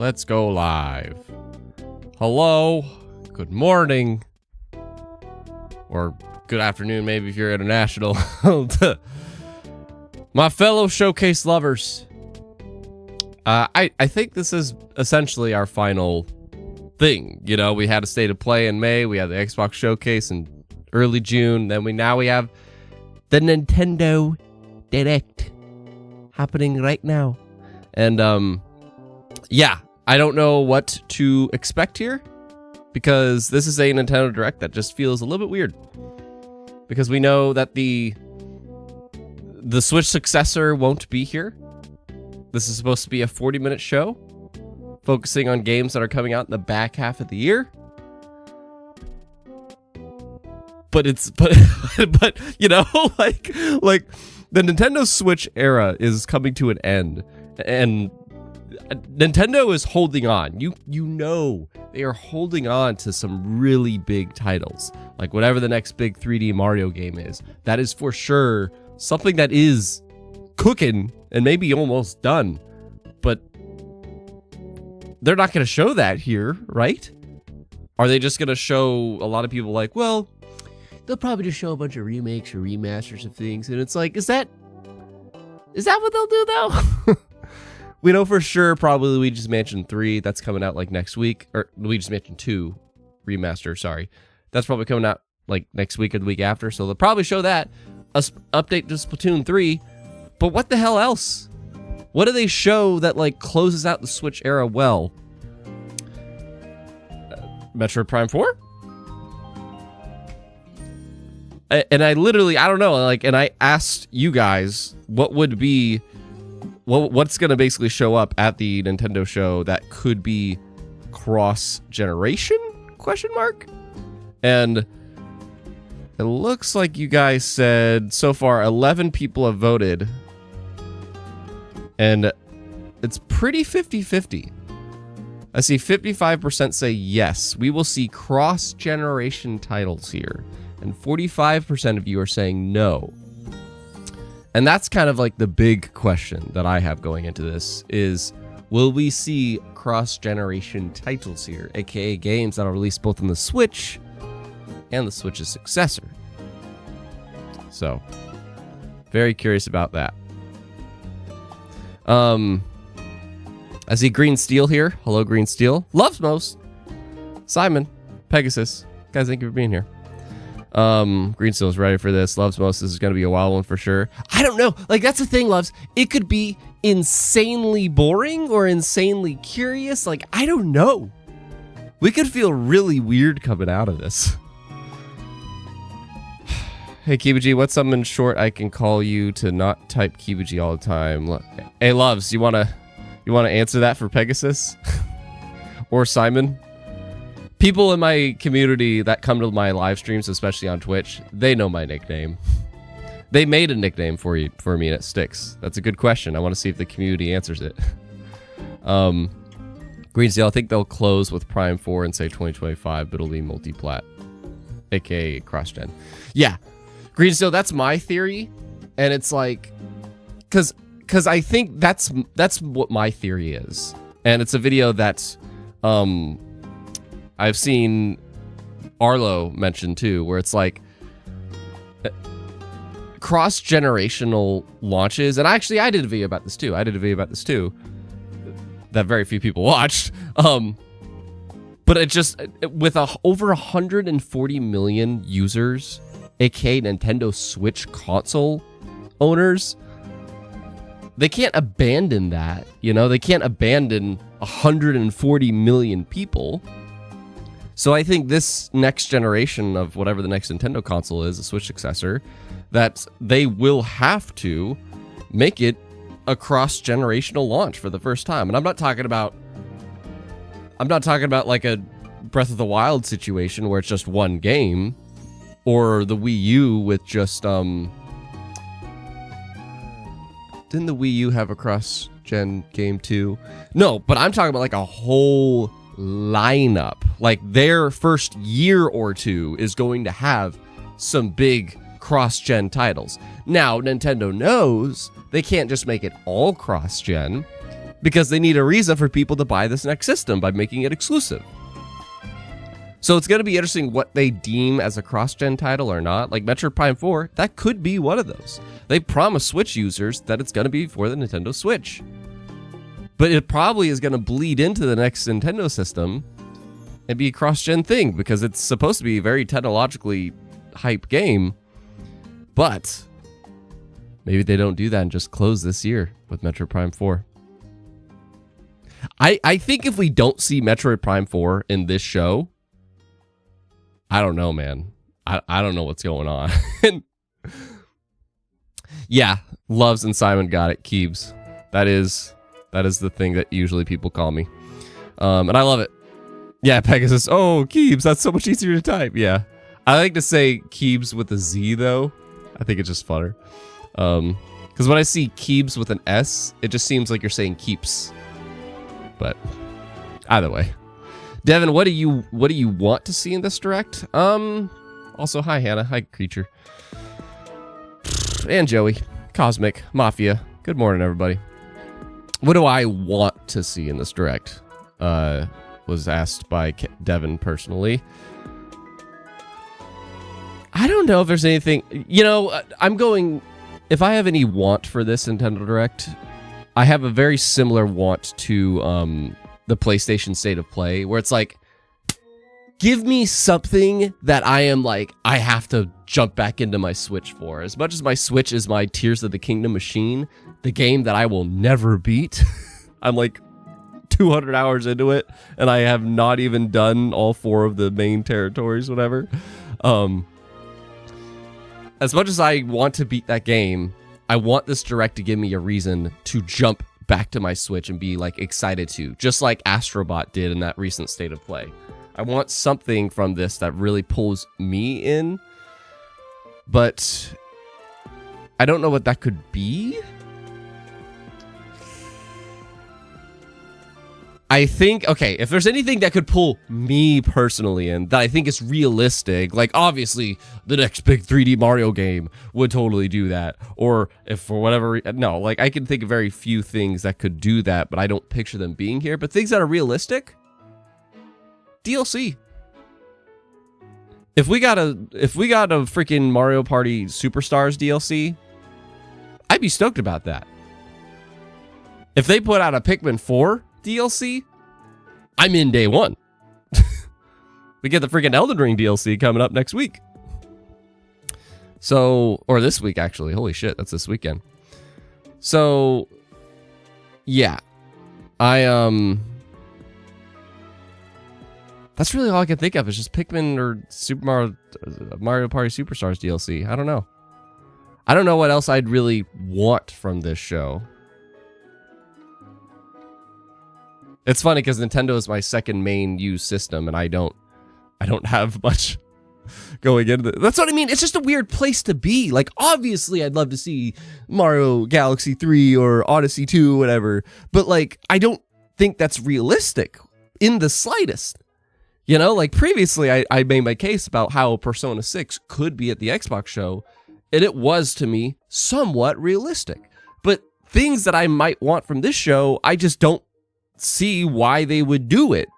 Let's go live. Hello, good morning, or good afternoon, maybe if you're international. My fellow Showcase lovers. I think this is essentially our final thing. You know, we had a State of Play in May, we had the Xbox Showcase in early June, then we have the Nintendo Direct happening right now. And yeah, I don't know what to expect here, because this is a Nintendo Direct that just feels a little bit weird. Because we know that the Switch Successor won't be here. This is supposed to be a 40-minute show, focusing on games that are coming out in the back half of the year. But you know, like the Nintendo Switch era is coming to an end, and Nintendo is holding on. You know they are holding on to some really big titles, like whatever the next big 3D Mario game is. That is for sure something that is cooking and maybe almost done, but they're not going to show that here, right? Are they just going to show a lot of people like, well, they'll probably just show a bunch of remakes or remasters of things, and it's like, is that what they'll do though? We know for sure probably Luigi's Mansion 3, that's coming out like next week, or Luigi's Mansion 2 remaster, sorry. That's probably coming out like next week or the week after, so they'll probably show that. Update to Splatoon 3, but what the hell else? What do they show that like closes out the Switch era well? Metroid Prime 4? And I don't know, like, and I asked you guys what would be, what's going to basically show up at the Nintendo show that could be cross-generation, question mark? And it looks like you guys said, so far, 11 people have voted, and it's pretty 50-50. I see 55% say yes, we will see cross-generation titles here, and 45% of you are saying no. And that's kind of like the big question that I have going into this is, will we see cross-generation titles here, aka games that are released both on the Switch and the Switch's successor? So, very curious about that. I see Green Steel here. Hello, Green Steel. Loves most. Simon, Pegasus. Guys, thank you for being here. Green Steel is ready for this. Loves most. This is going to be a wild one for sure. I don't know. Like, that's the thing, Loves. It could be insanely boring or insanely curious. Like, I don't know. We could feel really weird coming out of this. Hey, Kibuji, what's something short I can call you to not type Kibuji all the time? Hey, Loves, you wanna answer that for Pegasus? Or Simon? People in my community that come to my live streams, especially on Twitch, they know my nickname. They made a nickname for me and it sticks. That's a good question. I want to see if the community answers it. Greensteel, I think they'll close with Prime 4 and say 2025, but it'll be multi-plat, aka cross-gen. Yeah, Greensteel, that's my theory, and it's like, cause I think that's what my theory is, and it's a video that I've seen Arlo mention too, where it's like cross-generational launches. And actually, I did a video about this too. That very few people watched. But it just, with over 140 million users, aka Nintendo Switch console owners, they can't abandon that. You know, they can't abandon 140 million people. So I think this next generation of whatever the next Nintendo console is, a Switch successor, that they will have to make it a cross-generational launch for the first time. And I'm not talking about like a Breath of the Wild situation where it's just one game, or the Wii U with just didn't the Wii U have a cross-gen game too? No, but I'm talking about like a whole lineup. Like their first year or two is going to have some big cross-gen titles. Now, Nintendo knows they can't just make it all cross-gen, because they need a reason for people to buy this next system by making it exclusive. So it's going to be interesting what they deem as a cross-gen title or not. Like Metroid Prime 4, that could be one of those. They promise Switch users that it's going to be for the Nintendo Switch. But it probably is going to bleed into the next Nintendo system and be a cross-gen thing because it's supposed to be a very technologically hype game. But maybe they don't do that and just close this year with Metroid Prime 4. I think if we don't see Metroid Prime 4 in this show, I don't know, man. I don't know what's going on. Yeah, Loves and Simon got it. Keebs. That is the thing that usually people call me. And I love it. Yeah, Pegasus. Oh, Keebs. That's so much easier to type. Yeah. I like to say Keebs with a Z, though. I think it's just funner. Because when I see Keebs with an S, it just seems like you're saying keeps. But either way. Devin, what do you want to see in this direct? Also, hi, Hannah. Hi, Creature. And Joey. Cosmic. Mafia. Good morning, everybody. What do I want to see in this direct? Was asked by Devin personally. I don't know if there's anything... You know, I'm going... If I have any want for this Nintendo Direct, I have a very similar want to the PlayStation State of Play, where it's like, give me something that I am like, I have to jump back into my Switch for. As much as my Switch is my Tears of the Kingdom machine, the game that I will never beat. I'm like 200 hours into it, and I have not even done all 4 of the main territories, whatever. As much as I want to beat that game, I want this Direct to give me a reason to jump back to my Switch and be like excited to, just like Astrobot did in that recent State of Play. I want something from this that really pulls me in, but I don't know what that could be. I think, okay, if there's anything that could pull me personally in that I think is realistic, like obviously the next big 3D Mario game would totally do that. Or if for whatever, no, like I can think of very few things that could do that, but I don't picture them being here. But things that are realistic, DLC. If we got a freaking Mario Party Superstars DLC, I'd be stoked about that. If they put out a Pikmin 4 DLC, I'm in day one. We get the freaking Elden Ring DLC coming up next week. So, or this week actually. Holy shit, that's this weekend. So, yeah. That's really all I can think of is just Pikmin or Mario Party Superstars DLC. I don't know. I don't know what else I'd really want from this show. It's funny because Nintendo is my second main used system, and I don't have much going into it. That's what I mean. It's just a weird place to be. Like, obviously, I'd love to see Mario Galaxy 3 or Odyssey 2, whatever. But, like, I don't think that's realistic in the slightest. You know, like, previously, I made my case about how Persona 6 could be at the Xbox show, and it was, to me, somewhat realistic. But things that I might want from this show, I just don't see why they would do it.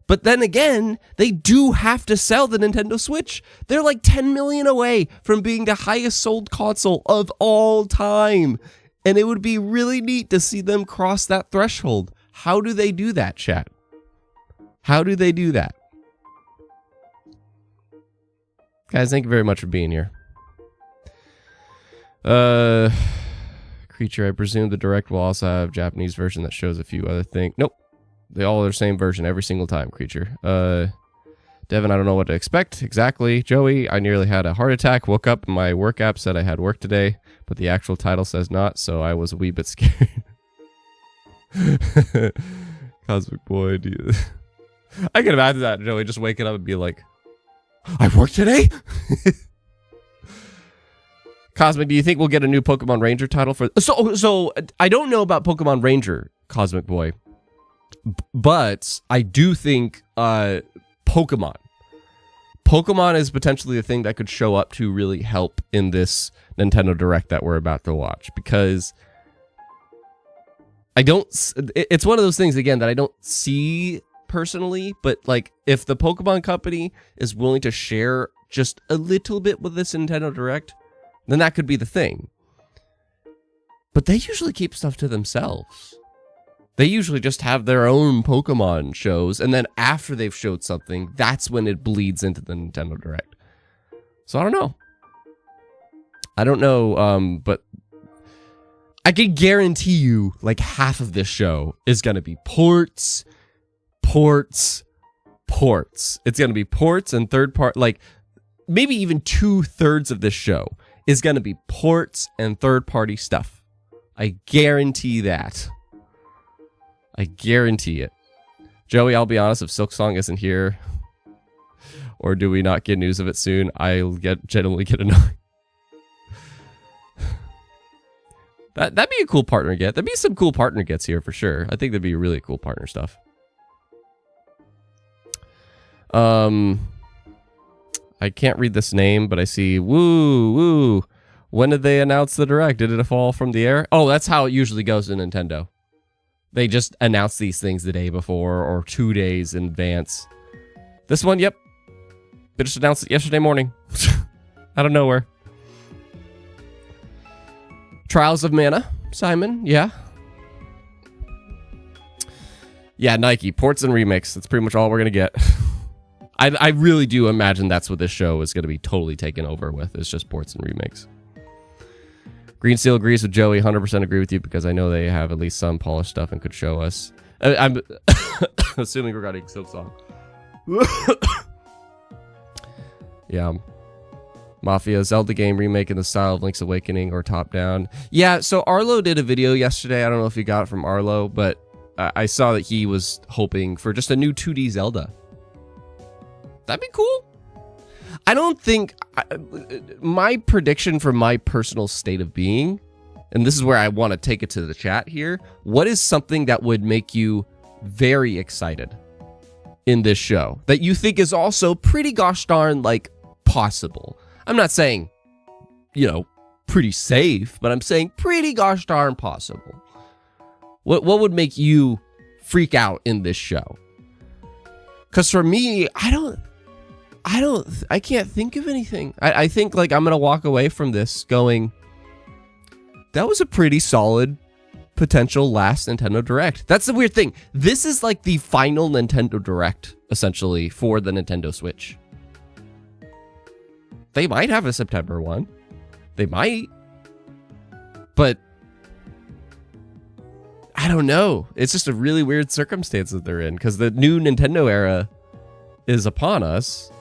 But then again, they do have to sell the Nintendo Switch. They're like 10 million away from being the highest sold console of all time. And it would be really neat to see them cross that threshold. How do they do that, chat? How do they do that? Guys, thank you very much for being here. Creature, I presume the Direct will also have a Japanese version that shows a few other things. Nope. They all are the same version every single time, Creature. Devin, I don't know what to expect exactly. Joey, I nearly had a heart attack. Woke up and my work app said I had work today, but the actual title says not, so I was a wee bit scared. Cosmic Boy, dude. I can imagine that, Joey, just waking up and be like, I work today? Cosmic, do you think we'll get a new Pokemon Ranger title for... So I don't know about Pokemon Ranger, Cosmic Boy. But I do think Pokemon. Pokemon is potentially the thing that could show up to really help in this Nintendo Direct that we're about to watch. Because I don't. It's one of those things again that I don't see personally, but like if the Pokemon Company is willing to share just a little bit with this Nintendo Direct, then that could be the thing. But they usually keep stuff to themselves. They usually just have their own Pokemon shows, and then after they've showed something, that's when it bleeds into the Nintendo Direct. So I don't know. But I can guarantee you, like, half of this show is going to be ports. It's going to be ports and third part, like, maybe even 2/3 of this show is going to be ports and third-party stuff. I guarantee that. I guarantee it. Joey, I'll be honest, if Silksong isn't here, or do we not get news of it soon, I'll generally get annoyed. That'd be a cool partner get. That'd be some cool partner gets here for sure. I think that'd be really cool partner stuff. I can't read this name, but I see woo. When did they announce the Direct? Did it fall from the air? Oh, that's how it usually goes in Nintendo. They just announce these things the day before or 2 days in advance. This one, yep. They just announced it yesterday morning. Out of nowhere. Trials of Mana, Simon, yeah. Yeah, Nike, ports and remakes. That's pretty much all we're going to get. I really do imagine that's what this show is going to be totally taken over with. It's just ports and remakes. Green Steel agrees with Joey. 100% agree with you because I know they have at least some polished stuff and could show us. I'm assuming regarding Silksong. Yeah. Mafia Zelda game remake in the style of Link's Awakening or top down. Yeah, so Arlo did a video yesterday. I don't know if you got it from Arlo, but I saw that he was hoping for just a new 2D Zelda. That'd be cool. I don't think... my prediction for my personal state of being, and this is where I want to take it to the chat here, what is something that would make you very excited in this show that you think is also pretty gosh darn, like, possible? I'm not saying, you know, pretty safe, but I'm saying pretty gosh darn possible. What would make you freak out in this show? Because for me, I can't think of anything. I think like I'm going to walk away from this going, that was a pretty solid potential last Nintendo Direct. That's the weird thing. This is like the final Nintendo Direct, essentially, for the Nintendo Switch. They might have a September one. They might. But I don't know. It's just a really weird circumstance that they're in because the new Nintendo era is upon us.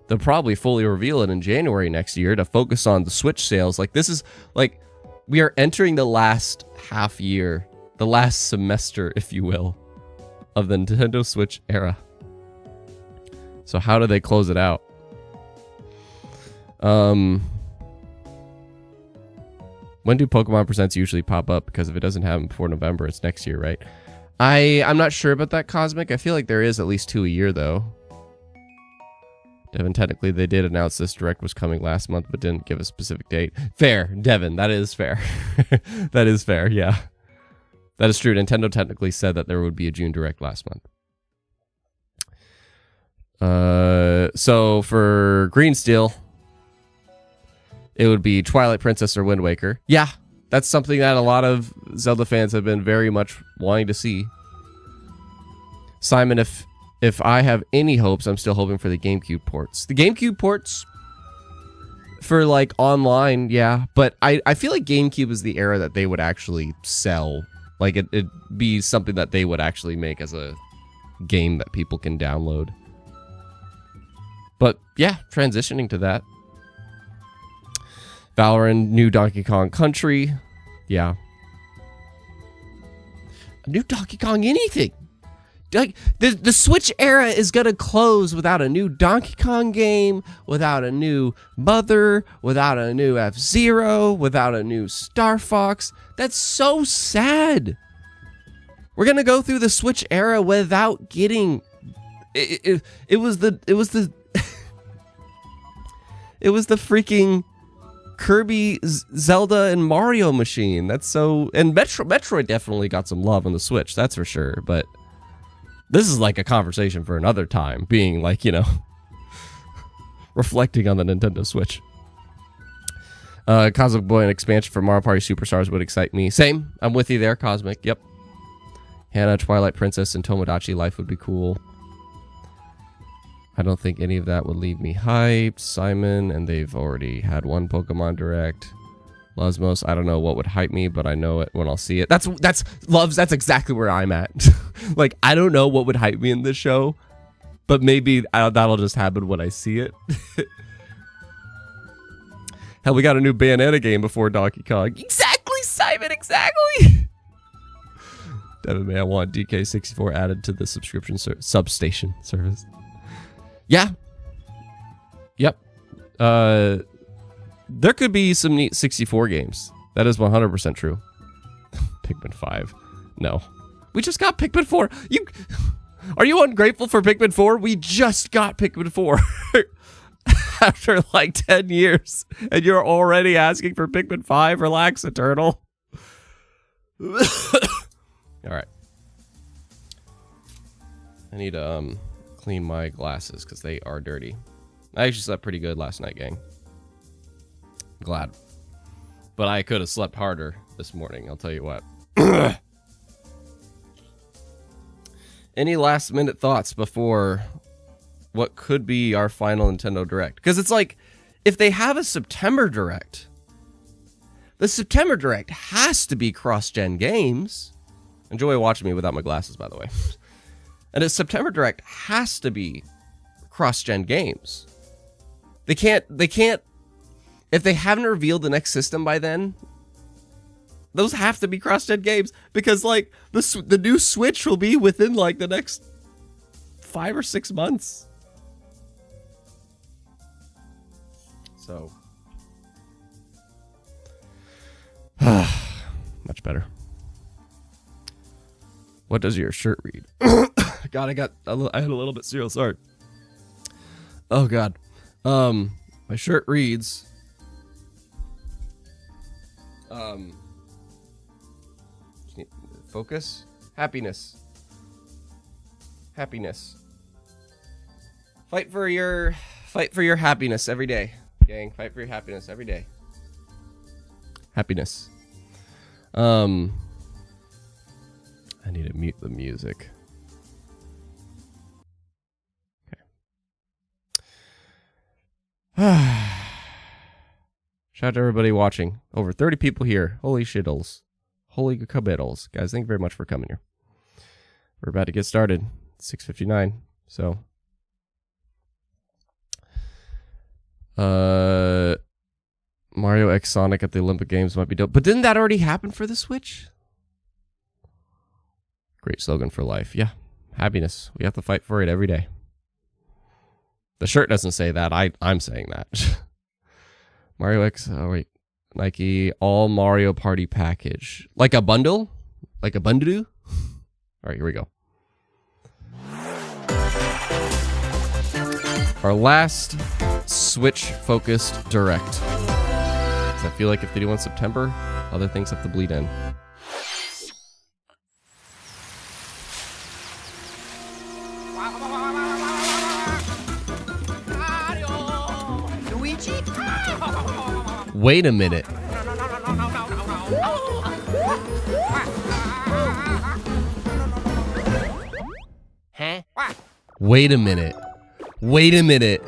They'll probably fully reveal it in January next year to focus on the Switch sales. Like, this is like we are entering the last half year, the last semester, if you will, of the Nintendo Switch era. So how do they close it out? When do Pokemon Presents usually pop up? Because if it doesn't happen before November, it's next year, right? I'm not sure about that, Cosmic. I feel like there is at least 2 a year, though. Devin, technically, they did announce this Direct was coming last month, but didn't give a specific date. Fair, Devin. That is fair. That is fair, yeah. That is true. Nintendo technically said that there would be a June Direct last month. So for Green Steel, it would be Twilight Princess or Wind Waker. Yeah, that's something that a lot of Zelda fans have been very much wanting to see. Simon, if I have any hopes, I'm still hoping for the GameCube ports. The GameCube ports for like online, yeah, but I feel like GameCube is the era that they would actually sell. Like it'd be something that they would actually make as a game that people can download. But yeah, transitioning to that. Valorant, new Donkey Kong Country. Yeah. A new Donkey Kong anything. Like the Switch era is going to close without a new Donkey Kong game, without a new Mother, without a new F-Zero, without a new Star Fox. That's so sad. We're going to go through the Switch era without getting it was the freaking Kirby, Zelda, and Mario machine. That's so... And Metroid definitely got some love on the Switch, that's for sure. But this is like a conversation for another time, being like, you know, reflecting on the Nintendo Switch. Cosmic Boy, an expansion for Mario Party Superstars would excite me. Same. I'm with you there, Cosmic. Yep. Hannah, Twilight Princess, and Tomodachi Life would be cool. I don't think any of that would leave me hyped. Simon, and they've already had one Pokemon Direct. Losmos, I don't know what would hype me, but I know it when I'll see it. That's exactly where I'm at. Like, I don't know what would hype me in this show, but maybe that'll just happen when I see it. Hell, we got a new Bayonetta game before Donkey Kong. Exactly, Simon, exactly! Devin, man, I want DK64 added to the subscription substation service. Yeah. Yep. There could be some neat 64 games. That is 100% true. Pikmin 5. No. We just got Pikmin 4. Are you ungrateful for Pikmin 4? We just got Pikmin 4. After like 10 years. And you're already asking for Pikmin 5? Relax, Eternal. Alright. I need to clean my glasses because they are dirty. I actually slept pretty good last night, gang. Glad. But I could have slept harder this morning, I'll tell you what. Any last minute thoughts before what could be our final Nintendo Direct? Because it's like, if they have a September Direct, the September Direct has to be cross-gen games. Enjoy watching me without my glasses, by the way. And a September Direct has to be cross-gen games. They can't, if they haven't revealed the next system by then, those have to be cross-gen games, because like the new Switch will be within like the next 5 or 6 months. So much better. What does your shirt read? God, I had a little bit serial. Sorry. Oh God. My shirt reads. Focus. Happiness. Happiness. Fight for your happiness every day, gang. Fight for your happiness every day. Happiness. I need to mute the music. Okay. Shout out to everybody watching. Over 30 people here. Holy shittles. Holy cabiddles. Guys, thank you very much for coming here. We're about to get started. 6:59. So. Mario X Sonic at the Olympic Games might be dope. But didn't that already happen for the Switch? Great slogan for life. Yeah. Happiness. We have to fight for it every day. The shirt doesn't say that. I'm saying that. Mario X. Oh, wait. Nike. All Mario Party package. Like a bundle? Like a bundle? All right, here we go. Our last Switch-focused Direct. Because I feel like if they do one September, other things have to bleed in. Wait a minute. Huh? Wait a minute. Wait a minute.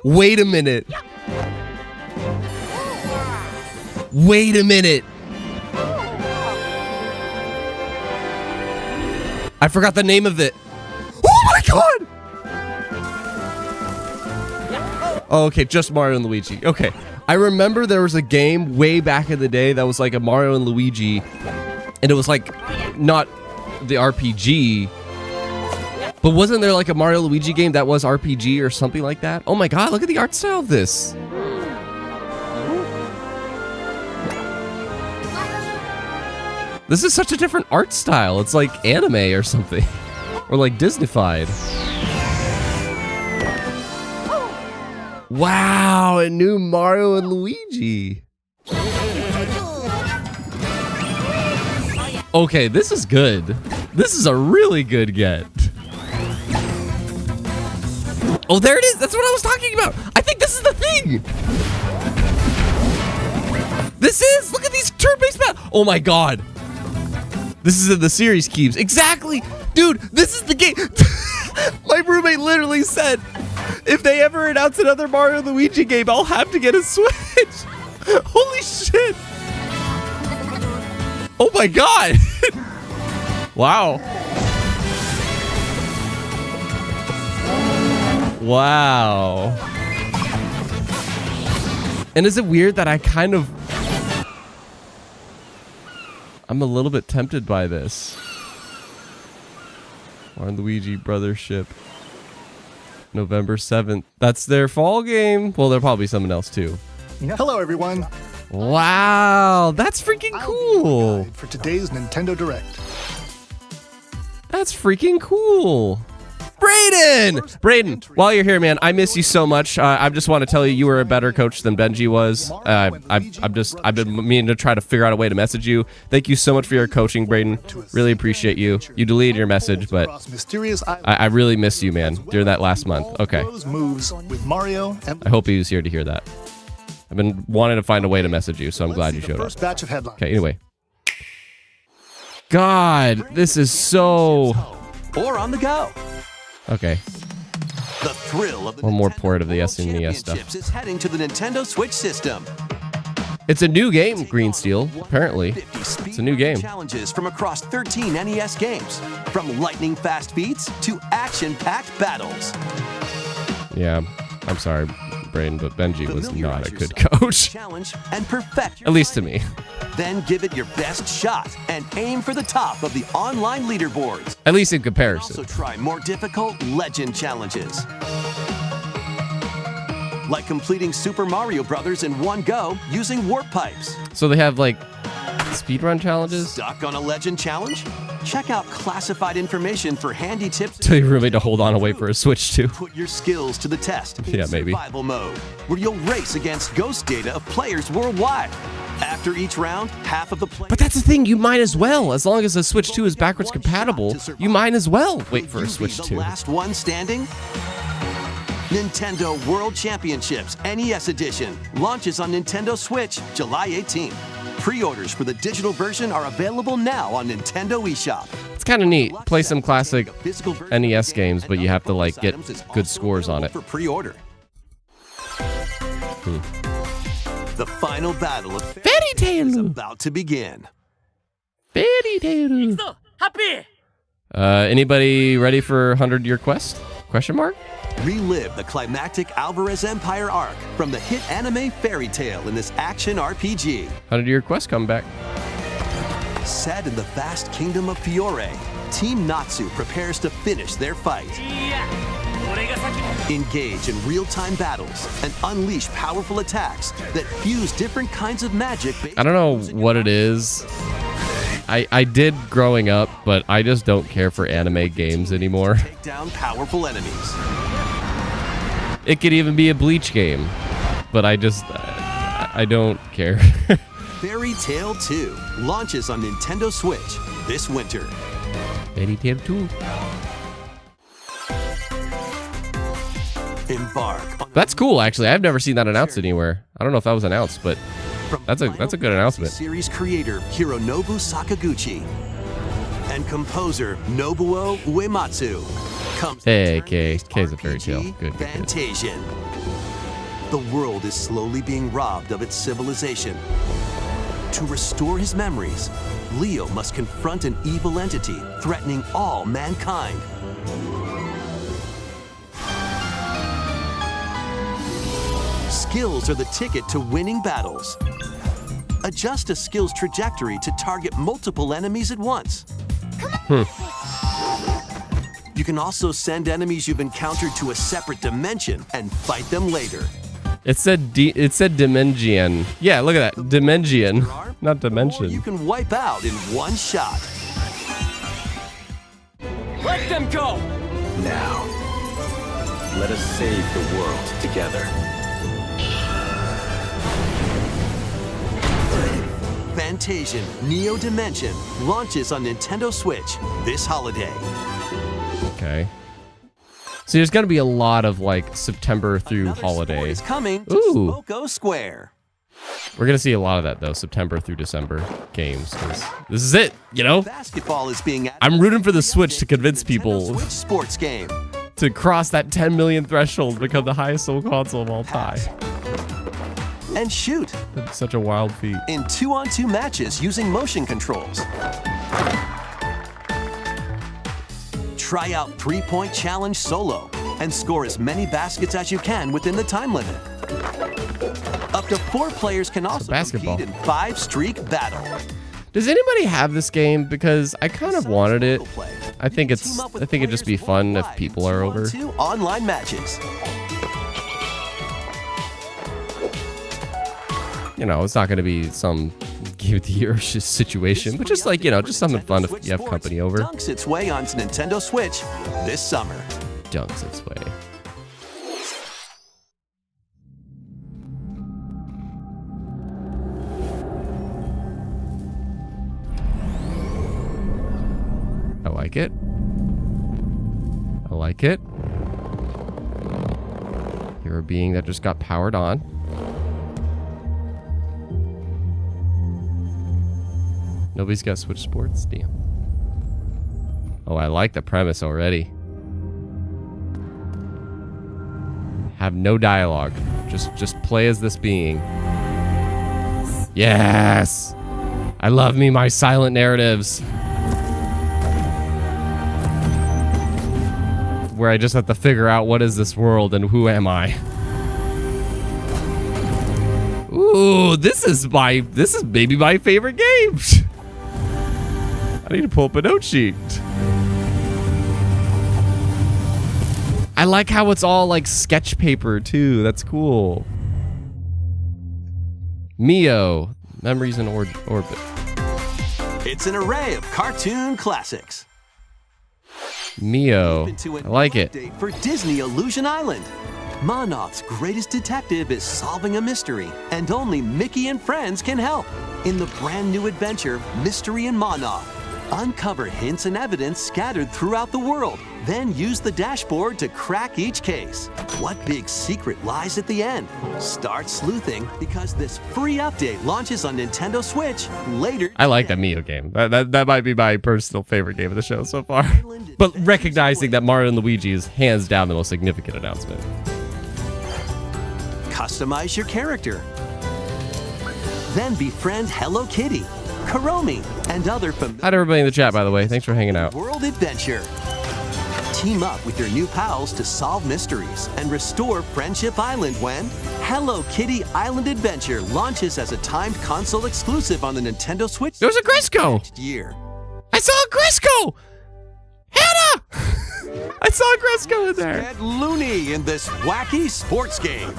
Wait a minute. Wait a minute. I forgot the name of it. Oh my god! Oh, okay, just Mario and Luigi. Okay. I remember there was a game way back in the day that was like a Mario and Luigi, and it was like not the RPG, but wasn't there like a Mario Luigi game that was RPG or something like that? Oh my god, look at the art style of this. This is such a different art style. It's like anime or something. Or like Disneyfied. Wow, a new Mario and Luigi. Okay, this is good. This is a really good get. Oh, there it is. That's what I was talking about. I think this is the thing. This is. Look at these turn-based battles. Oh my god. This is in the series keeps. Exactly. Dude, this is the game. My roommate literally said, if they ever announce another Mario and Luigi game, I'll have to get a Switch. Holy shit. Oh my god. Wow. Wow. And is it weird that I'm a little bit tempted by this. Mario and Luigi Brothership. November 7th. That's their fall game. Well, there'll probably be someone else too. Hello, everyone. Wow, that's freaking cool. For today's Nintendo Direct. That's freaking cool. Brayden, while you're here, man, I miss you so much. I just want to tell you were a better coach than Benji was. I've been meaning to try to figure out a way to message you. Thank you so much for your coaching, Brayden. Really appreciate you. You deleted your message, but I really miss you, man, during that last month. Okay. I hope he was here to hear that. I've been wanting to find a way to message you, so I'm glad you showed up. Okay, anyway. God, this is so... Or on the go. Okay. The thrill of the One more Nintendo port of the World SNES stuff. Championships is heading to the Nintendo Switch system. It's a new game, Green Steel, apparently. It's a new game. Challenges from across 13 NES games, from lightning-fast feats to action-packed battles. Yeah, I'm sorry, Brayden, but Benji was not a good coach. Challenge and perfect your At least to fighting. me. Then give it your best shot and aim for the top of the online leaderboards. At least in Also comparison. try more difficult legend challenges. Like completing Super Mario Brothers in one go using warp pipes. So they have, like, speedrun challenges? Stuck on a legend challenge? Check out classified information for handy tips. Tell your roommate to hold on and wait for a Switch too. Put your skills to the test in Yeah, maybe. survival mode, where you'll race against ghost data of players worldwide. After each round, half of the players... But that's the thing, you might as well. As long as the Switch 2 is backwards compatible, you might as well wait for a Switch 2. The last one standing? Nintendo World Championships NES Edition launches on Nintendo Switch July 18th. Pre-orders for the digital version are available now on Nintendo eShop. It's kind of neat. Play some classic NES games, but you have to, like, get good scores on it. For pre-order. The final battle of Fairy Tail is about to begin. Fairy Tail. Anybody ready for 100-year quest? Question mark? Relive the climactic Alvarez Empire arc from the hit anime Fairy Tail in this action RPG. 100-year quest comeback. Set in the vast kingdom of Fiore, Team Natsu prepares to finish their fight. Engage in real-time battles and unleash powerful attacks that fuse different kinds of magic. I don't know what it is. I did growing up, but I just don't care for anime games anymore. Take down powerful enemies. It could even be a Bleach game, but I don't care. Fairy Tail 2 launches on Nintendo Switch this winter. Fairy Tail 2. Embark on That's cool, actually. I've never seen that announced anywhere. I don't know if that was announced, but from that's a good announcement. Series creator Hironobu Sakaguchi and composer Nobuo Uematsu comes Hey, the Kay. turn-based Kay's a fairy tale. RPG Good. Fantasian. The world is slowly being robbed of its civilization. To restore his memories, Leo must confront an evil entity threatening all mankind. Skills are the ticket to winning battles. Adjust a skill's trajectory to target multiple enemies at once. You can also send enemies you've encountered to a separate dimension and fight them later. It said Dimension. Yeah, look at that. Dimension. Not Or Dimension. you can wipe out in one shot. Let them go! Now, let us save the world together. Fantasian Neo Dimension launches on Nintendo Switch this holiday. Okay. So there's going to be a lot of like September through Another sport holiday. is coming to Ooh. Spoko Square. We're going to see a lot of that though, September through December games. 'Cause this is it, you know? Basketball is being added I'm rooting for the to Switch to convince Nintendo people Switch sports game. to cross that 10 million threshold, become the highest sold console of all time. And shoot That's such a wild feat. in 2-on-2 matches using motion controls. Try out 3-point challenge solo and score as many baskets as you can within the time limit. Up to 4 players can also basketball. compete in 5 streak battle. Does anybody have this game? Because I kind of wanted it. Play. I think it'd just be fun if people are over. 2-on-2 online matches. You know, it's not going to be some game of the year situation, but just like, you know, just something fun if you have company over. Dunks its way onto Nintendo Switch this summer. Dunks its way. I like it. I like it. You're a being that just got powered on. Nobody's got Switch Sports? Damn. Oh, I like the premise already. Have no dialogue. Just play as this being. Yes! I love me my silent narratives. Where I just have to figure out what is this world and who am I. Ooh, this is maybe my favorite game. I need to pull up a note sheet. I like how it's all like sketch paper too. That's cool. Mio, Memories in Orbit. It's an array of cartoon classics. Mio, Into an I like it. update for Disney Illusion Island. Monarch's greatest detective is solving a mystery, and only Mickey and friends can help. In the brand new adventure, Mystery in Monarch, uncover hints and evidence scattered throughout the world, then use the dashboard to crack each case. What big secret lies at the end? Start sleuthing because this free update launches on Nintendo Switch later. I like that Mio game. That might be my personal favorite game of the show so far. But recognizing that Mario and Luigi is hands down the most significant announcement. Customize your character. Then befriend Hello Kitty, Kuromi, and other familiar Hi to everybody in the chat, by the way. Thanks for hanging out. world adventure. Team up with your new pals to solve mysteries and restore Friendship Island when Hello Kitty Island Adventure launches as a timed console exclusive on the Nintendo Switch There's a Grisco! next year. I saw a Grisco! Hannah! I saw a Grisco in there. Get loony in this wacky sports game.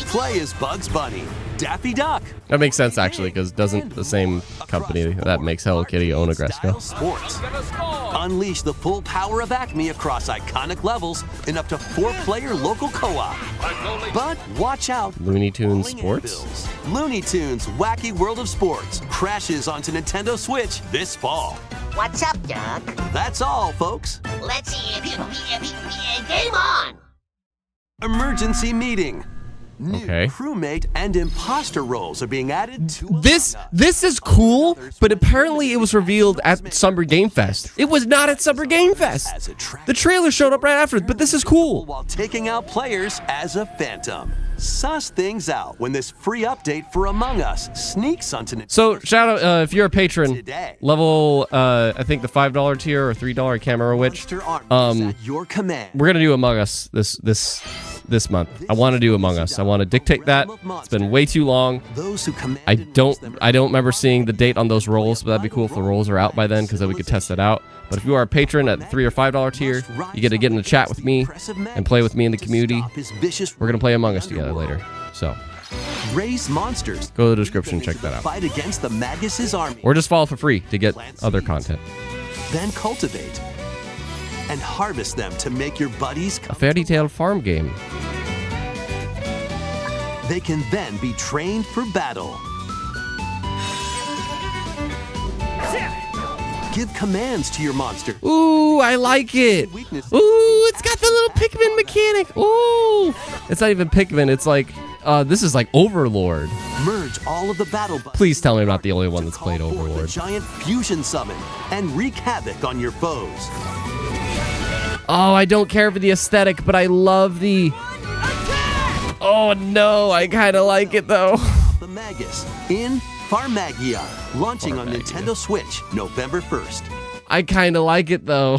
Play as Bugs Bunny, Daffy Duck. That makes sense, actually, because doesn't the same company that makes Hello Kitty own a Grisco? Sports. Unleash the full power of Acme across iconic levels in up to 4-player local co-op. But watch out. Looney Tunes Rolling Sports? anvils. Looney Tunes Wacky World of Sports crashes onto Nintendo Switch this fall. What's up, Doc? That's all, folks. Let's see. Game on! Emergency meeting. New Okay. crewmate and imposter roles are being added to This is cool, but apparently it was revealed at Summer Game Fest. It was not at Summer Game Fest. as a track The trailer showed up right after, but this is cool. while taking out players as a phantom. Suss things out when this free update for Among Us sneaks onto Nintendo So shout out if you're a patron, today. level I think the $5 tier or $3, I can't remember which. Monster Army is at your command. We're gonna do Among Us this month. I want to do Among Us. I want to dictate that. It's been way too long. Those who command I and don't use them remember seeing the date on those roles, but that'd be cool if the roles are out by then, because then we could test it out. But if you are a patron at the $3 or $5 tier, you get to get in the chat with me and play with me in the community. We're gonna play Among Us together later. So Raise monsters. go to the description, check that out. Fight against the Magus' army. Or just follow for free to get other content. Then cultivate and harvest them to make your buddies. A fairy tale farm game. They can then be trained for battle. give commands to your monster. Ooh, I like it. Ooh, it's got the little Pikmin mechanic. Ooh. It's not even Pikmin. It's like, this is like Overlord. Merge all of the battle buttons. Please tell me I'm not the only one that's to played call forth Overlord. a giant fusion summon and wreak havoc on your foes. Oh, I don't care for the aesthetic, but I love the... Oh no, I kind of like it though. The Magus in Farmagia, launching on Nintendo Switch November 1st. I kind of like it though.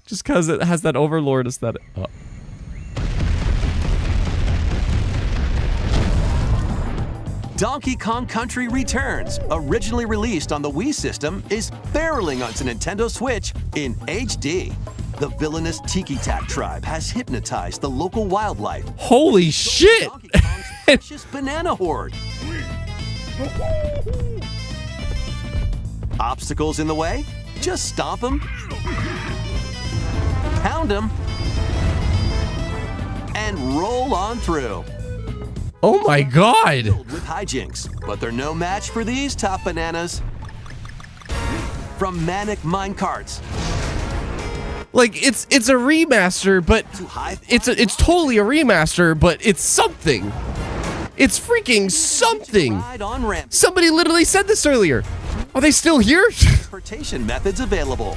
Just because it has that Overlord aesthetic. Oh. Donkey Kong Country Returns, originally released on the Wii system, is barreling onto Nintendo Switch in HD. The villainous Tiki Tak tribe has hypnotized the local wildlife. Holy shit! Donkey Kong's precious banana horde. Obstacles in the way? Just stomp them, pound them, and roll on through. Oh my god! Filled with hijinks, but they're no match for these top bananas. From manic minecarts. Like it's a remaster, but it's totally a remaster, but it's something. It's freaking something. Ride on ramp. Somebody literally said this earlier. Are they still here? Transportation methods available.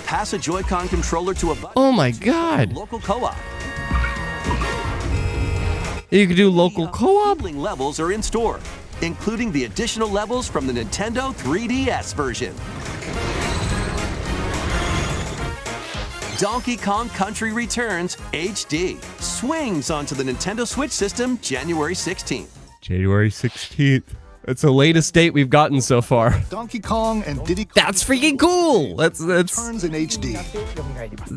Pass a Joy-Con controller to a button. Oh my god. Local co-op. You can do local co-op? Healing levels are in store, including the additional levels from the Nintendo 3DS version. Donkey Kong Country Returns HD swings onto the Nintendo Switch system January 16th. January 16th. That's the latest date we've gotten so far. Donkey Kong and Diddy Kong That's freaking cool. That's returns in HD.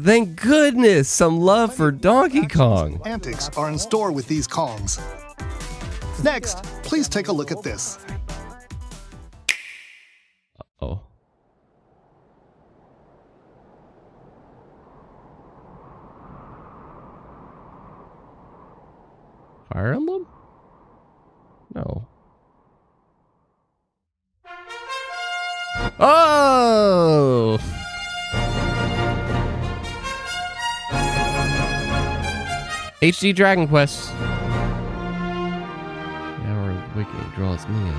thank goodness, some love for Donkey Kong. Antics are in store with these Kongs. Next, please take a look at this. Oh. Fire Emblem? No. Oh! HD Dragon Quest. Now we're Wiki draws Mia.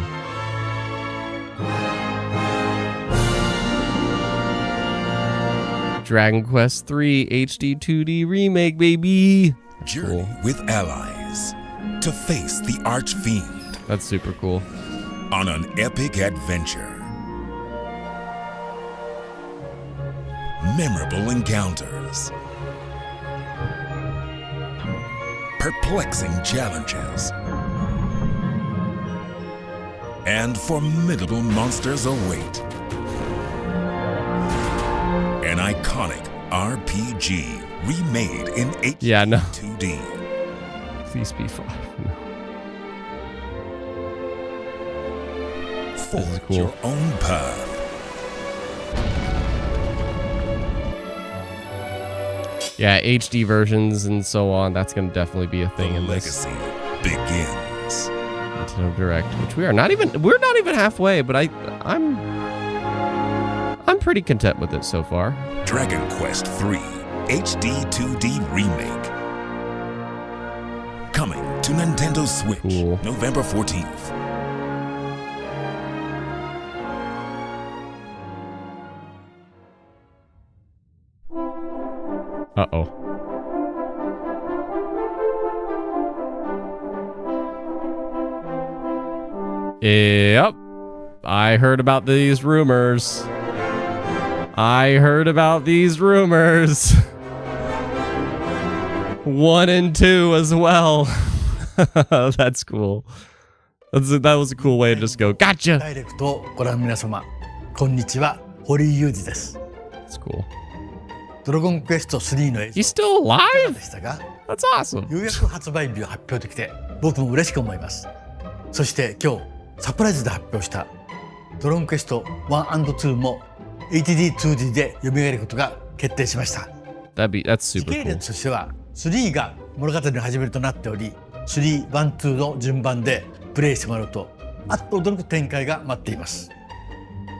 Dragon Quest 3 HD 2D remake, baby. Journey with allies to face the Archfiend That's super cool. on an epic adventure. Memorable encounters, perplexing challenges, and formidable monsters await. An iconic RPG remade in HD Yeah, no. 2D. Please be 5. No. Forge cool. your own path. Yeah, HD versions and so on. That's going to definitely be a thing The in this legacy begins. Nintendo Direct, which we're not even halfway, but I'm pretty content with it so far. Dragon Quest 3 HD 2D Remake. Coming to Nintendo Switch Cool. November 14th. Uh-oh. Yep. I heard about these rumors. 1 and 2 as well. That's cool. That was a cool way to just go, gotcha! ダイレクトをご覧の皆様、こんにちは、堀井雄二です。 That's cool. ドラゴンクエスト3の映像 He's still いかが alive? でしたが、 That's awesome. ようやく発売日を発表できて、僕も嬉しく思います。そして今日、サプライズで発表したドラゴンクエスト 1&2 も HD2D で蘇ることが決定しました。 That's 時 super 系 cool. 列としては3が物語の始めるとなっており、3、1、2の順番でプレイしてもらうとあっと驚く展開が待っています。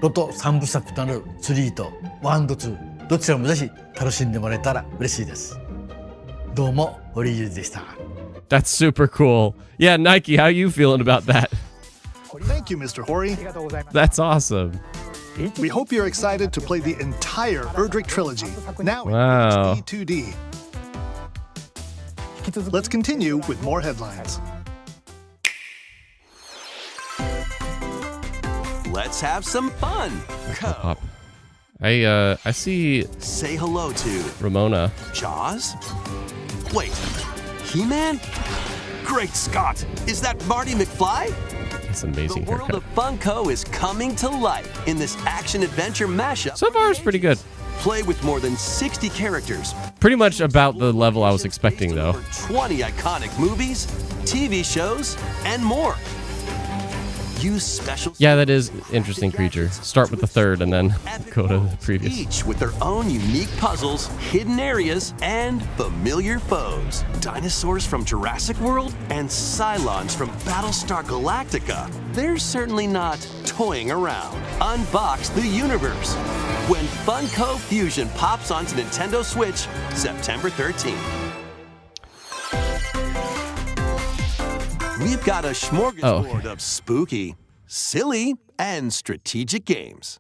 ロト3部作となる3と1と2どちらもぜひ楽しんでもらえたら嬉しいです。どうも堀井裕二でした。 That's super cool. Yeah, Nike, how you feeling about that? Thank you, Mr. Hori. That's awesome. We hope you're excited to play the entire Erdrick trilogy, now Wow. in HD 2D. Let's continue with more headlines. Let's have some fun. Pop. I see Say hello to Ramona. Jaws? Wait, He-Man? Great Scott! Is that Marty McFly? That's an The amazing world haircut. of Funko is coming to life in this action-adventure mashup. So far, it's pretty good. Play with more than 60 characters. Pretty much about the level I was expecting, though. Over 20 iconic movies, TV shows, and more. Use special. Yeah, that is interesting creature. Start with the third and then go to the previous. Each with their own unique puzzles, hidden areas, and familiar foes. Dinosaurs from Jurassic World and Cylons from Battlestar Galactica. They're certainly not toying around. Unbox the universe when Funko Fusion pops onto Nintendo Switch September 13th. We've got a smorgasbord of spooky, silly, and strategic games.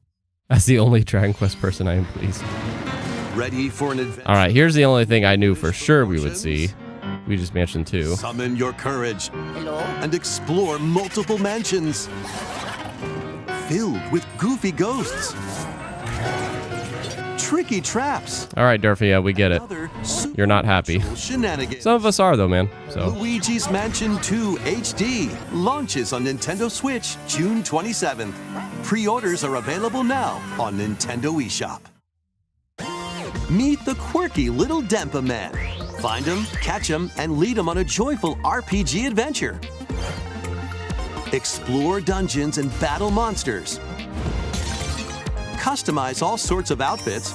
As the only Dragon Quest person, I am pleased. Ready for an adventure? All right, here's the only thing I knew for sure we would see. We just mentioned two. Summon your courage and explore multiple mansions filled with goofy ghosts, tricky traps. All right, Durfee, yeah, we get it. Other You're not happy. shenanigans. Some of us are, though, man. So Luigi's Mansion 2 HD launches on Nintendo Switch June 27th. Pre-orders are available now on Nintendo eShop. Meet the quirky little Dempa Man. Find him, catch him, and lead him on a joyful RPG adventure. Explore dungeons and battle monsters. Customize all sorts of outfits.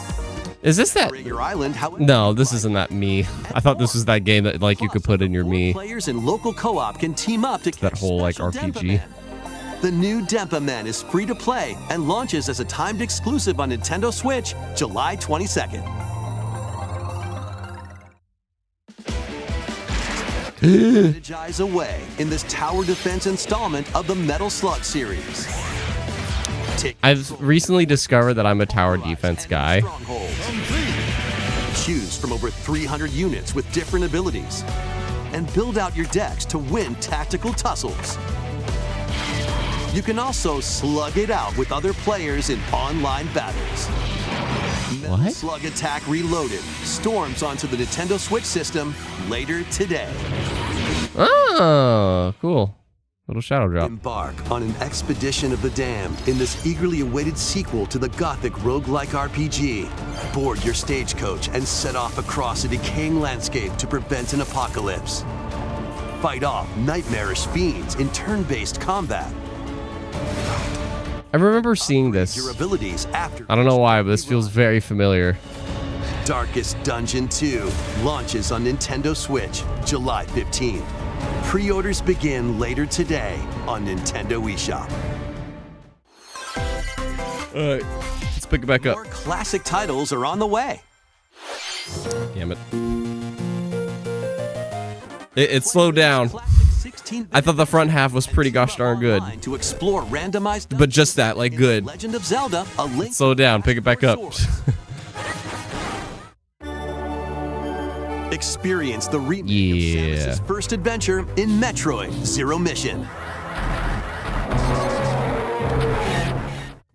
is this that? Decorate your island how No, this isn't that me. I thought this was that game that like you could put in your me. Players in local co-op can team up to That catch whole, like, special RPG. Dempa Man. The new Dempa Man is free to play and launches as a timed exclusive on Nintendo Switch July 22nd. Strategize away in this tower defense installment of the Metal Slug series. Take I've recently discovered that I'm a tower defense guy. strongholds. Choose from over 300 units with different abilities and build out your decks to win tactical tussles. You can also slug it out with other players in online battles. Metal What? Slug Attack Reloaded storms onto the Nintendo Switch system later today. Oh, cool. Little shadow drop. Embark on an expedition of the damned in this eagerly awaited sequel to the gothic roguelike RPG. Board your stagecoach and set off across a decaying landscape to prevent an apocalypse. Fight off nightmarish fiends in turn-based combat. I remember seeing this. Your abilities after I don't know why, but this feels very familiar. Darkest Dungeon 2 launches on Nintendo Switch July 15th. Pre-orders begin later today on Nintendo eShop. All right, let's pick it back up. More classic titles are on the way. Damn it. It slowed down. I thought the front half was pretty gosh darn good. To explore randomized But just that, like, good. Legend of Zelda: A Link. Slow down, pick it back up. Experience the remake Yeah. of Samus's first adventure in Metroid Zero Mission.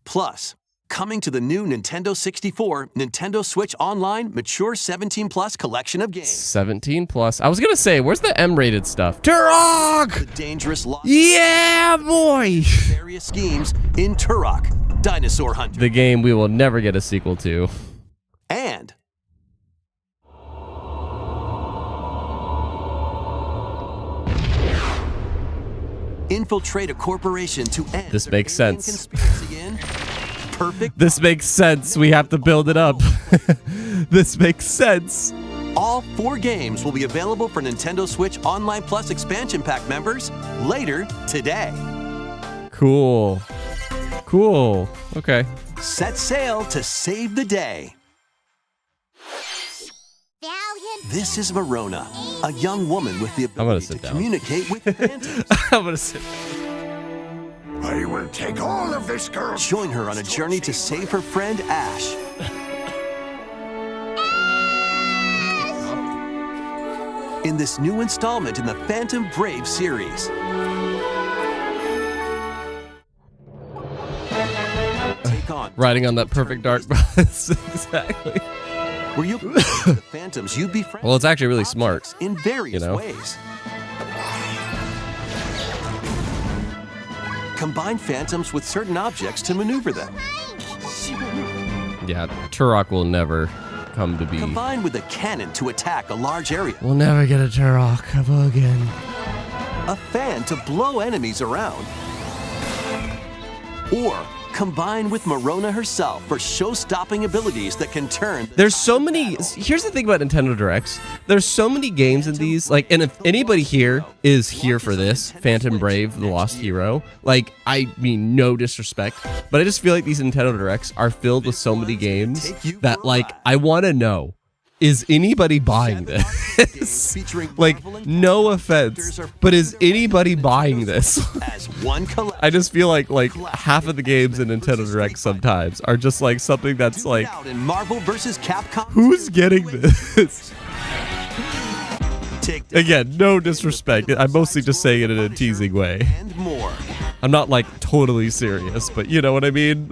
Plus, coming to the new Nintendo 64, Nintendo Switch Online Mature 17 Plus collection of games. 17 plus. I was gonna say, where's the M-rated stuff? Turok! The dangerous lost Yeah, boy! various schemes in Turok, Dinosaur Hunter, The game we will never get a sequel to. and infiltrate a corporation to end This the makes alien sense. conspiracy in Perfect. This makes sense. We have to build it up. This makes sense. All 4 games will be available for Nintendo Switch Online Plus expansion pack members later today. Cool. Cool. Okay. Set sail to save the day. Valiant. This is Verona, a young woman with the gonna ability sit to down. communicate with phantoms. I'm gonna sit. I will take all of this girl's. Join her on a journey to save her friend Ash. In this new installment in the Phantom Brave series. Take on Riding on that perfect dark bus. Exactly. where you the phantoms you befriend. Well, it's actually really smart. In various you know? ways. Combine phantoms with certain objects to maneuver them. Yeah, Turok will never come to be. Combine with a cannon to attack a large area. We'll never get a Turok ever again. A fan to blow enemies around. Or combine with Verona herself for show-stopping abilities that can turn. There's so many. Here's the thing about Nintendo Directs. There's so many games in these. Like, and if anybody here is here for this, Phantom Brave, The Lost Hero, like, I mean, no disrespect, but I just feel like these Nintendo Directs are filled with so many games that, like, I want to know. Is anybody buying this? Like, no offense, but is anybody buying this? As one I just feel like half of the games in Nintendo Direct sometimes are just like something that's like, out in Marvel vs. Capcom. who's getting this? Again, no disrespect. I'm mostly just saying it in a teasing way. And more. I'm not like totally serious, but you know what I mean?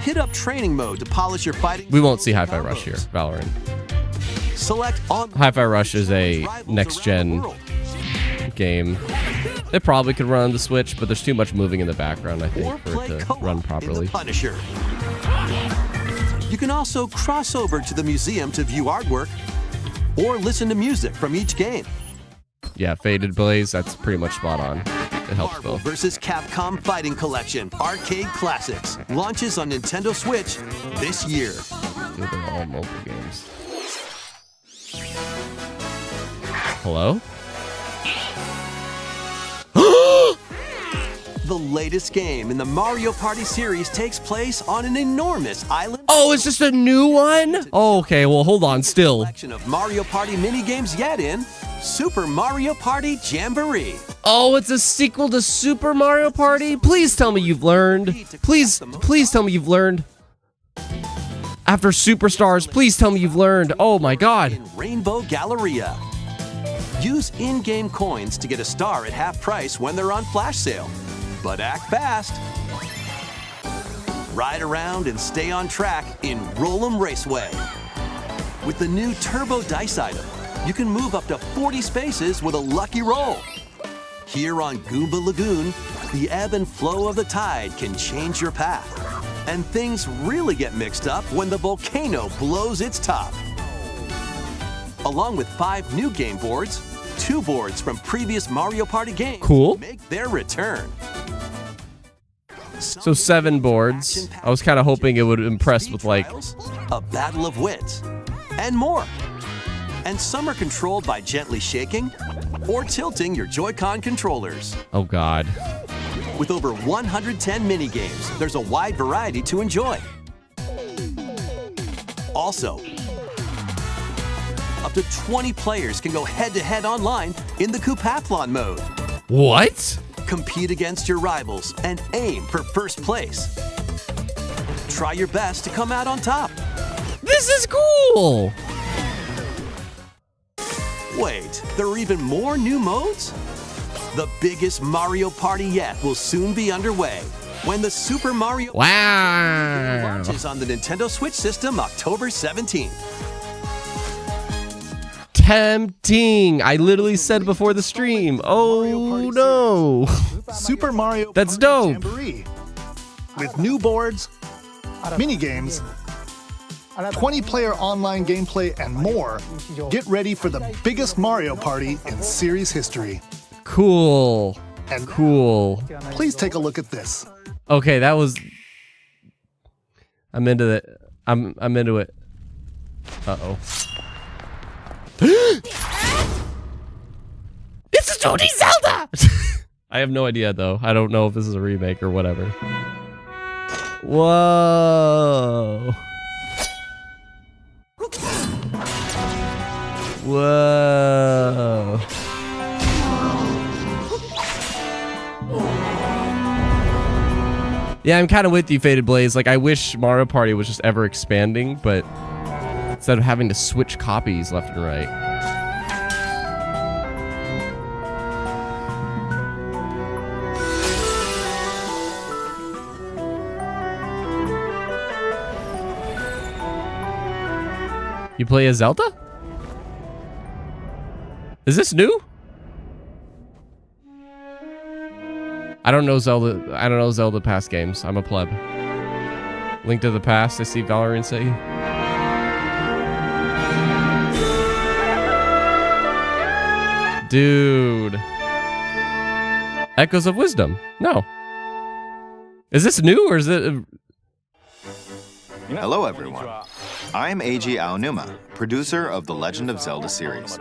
Hit up training mode to polish your fighting. We won't see Hi-Fi Rush here, Valorant. Select on Hi-Fi Rush is a next-gen game. It probably could run on the Switch, but there's too much moving in the background, I think, for it to run properly. Punisher. You can also cross over to the museum to view artwork or listen to music from each game. Yeah, Faded Blaze, that's pretty much spot on. It helps Marvel both. vs. Capcom Fighting Collection Arcade Classics launches on Nintendo Switch this year. Dude, they're all mobile games. Hello? The latest game in the Mario Party series takes place on an enormous island. Oh, it's just a new one? Oh, okay, well, hold on, still. Collection of Mario Party minigames yet in Super Mario Party Jamboree. Oh, it's a sequel to Super Mario Party? Please tell me you've learned. Please tell me you've learned. After Superstars, please tell me you've learned. Oh my god. In Rainbow Galleria. Use in-game coins to get a star at half price when they're on flash sale. But act fast. Ride around and stay on track in Roll'em Raceway. With the new Turbo Dice item, you can move up to 40 spaces with a lucky roll. Here on Goomba Lagoon, the ebb and flow of the tide can change your path. And things really get mixed up when the volcano blows its top. Along with 5 new game boards, 2 boards from previous Mario Party games Cool. make their return. So 7 boards. I was kind of hoping it would impress with like... A battle of wits, and more. And some are controlled by gently shaking or tilting your Joy-Con controllers. Oh god. With over 110 minigames, there's a wide variety to enjoy. Also, up to 20 players can go head-to-head online in the Coupathlon mode. What? Compete against your rivals and aim for first place. Try your best to come out on top. This is cool! Wait, there are even more new modes? The biggest Mario Party yet will soon be underway when the Super Mario Wow! launches on the Nintendo Switch system October 17th. Tempting! I literally said before the stream. Oh no! Super Mario That's Party dope. Jamboree. With new boards, minigames, 20-player online gameplay, and more, get ready for the biggest Mario Party in series history. Cool. And Cool. please take a look at this. Okay, that was... I'm into it. I'm into it. Uh-oh. It's a 2D Zelda! I have no idea though. I don't know if this is a remake or whatever. Whoa. Whoa. Yeah, I'm kind of with you, Faded Blaze. Like, I wish Mario Party was just ever expanding, but instead of having to switch copies left and right. You play as Zelda? Is this new? I don't know Zelda. I don't know Zelda past games. I'm a pleb. Link to the Past. I see Valorant say. Dude. Echoes of Wisdom. No. Is this new or is it? Hello, everyone. I'm Eiji Aonuma, producer of the Legend of Zelda series.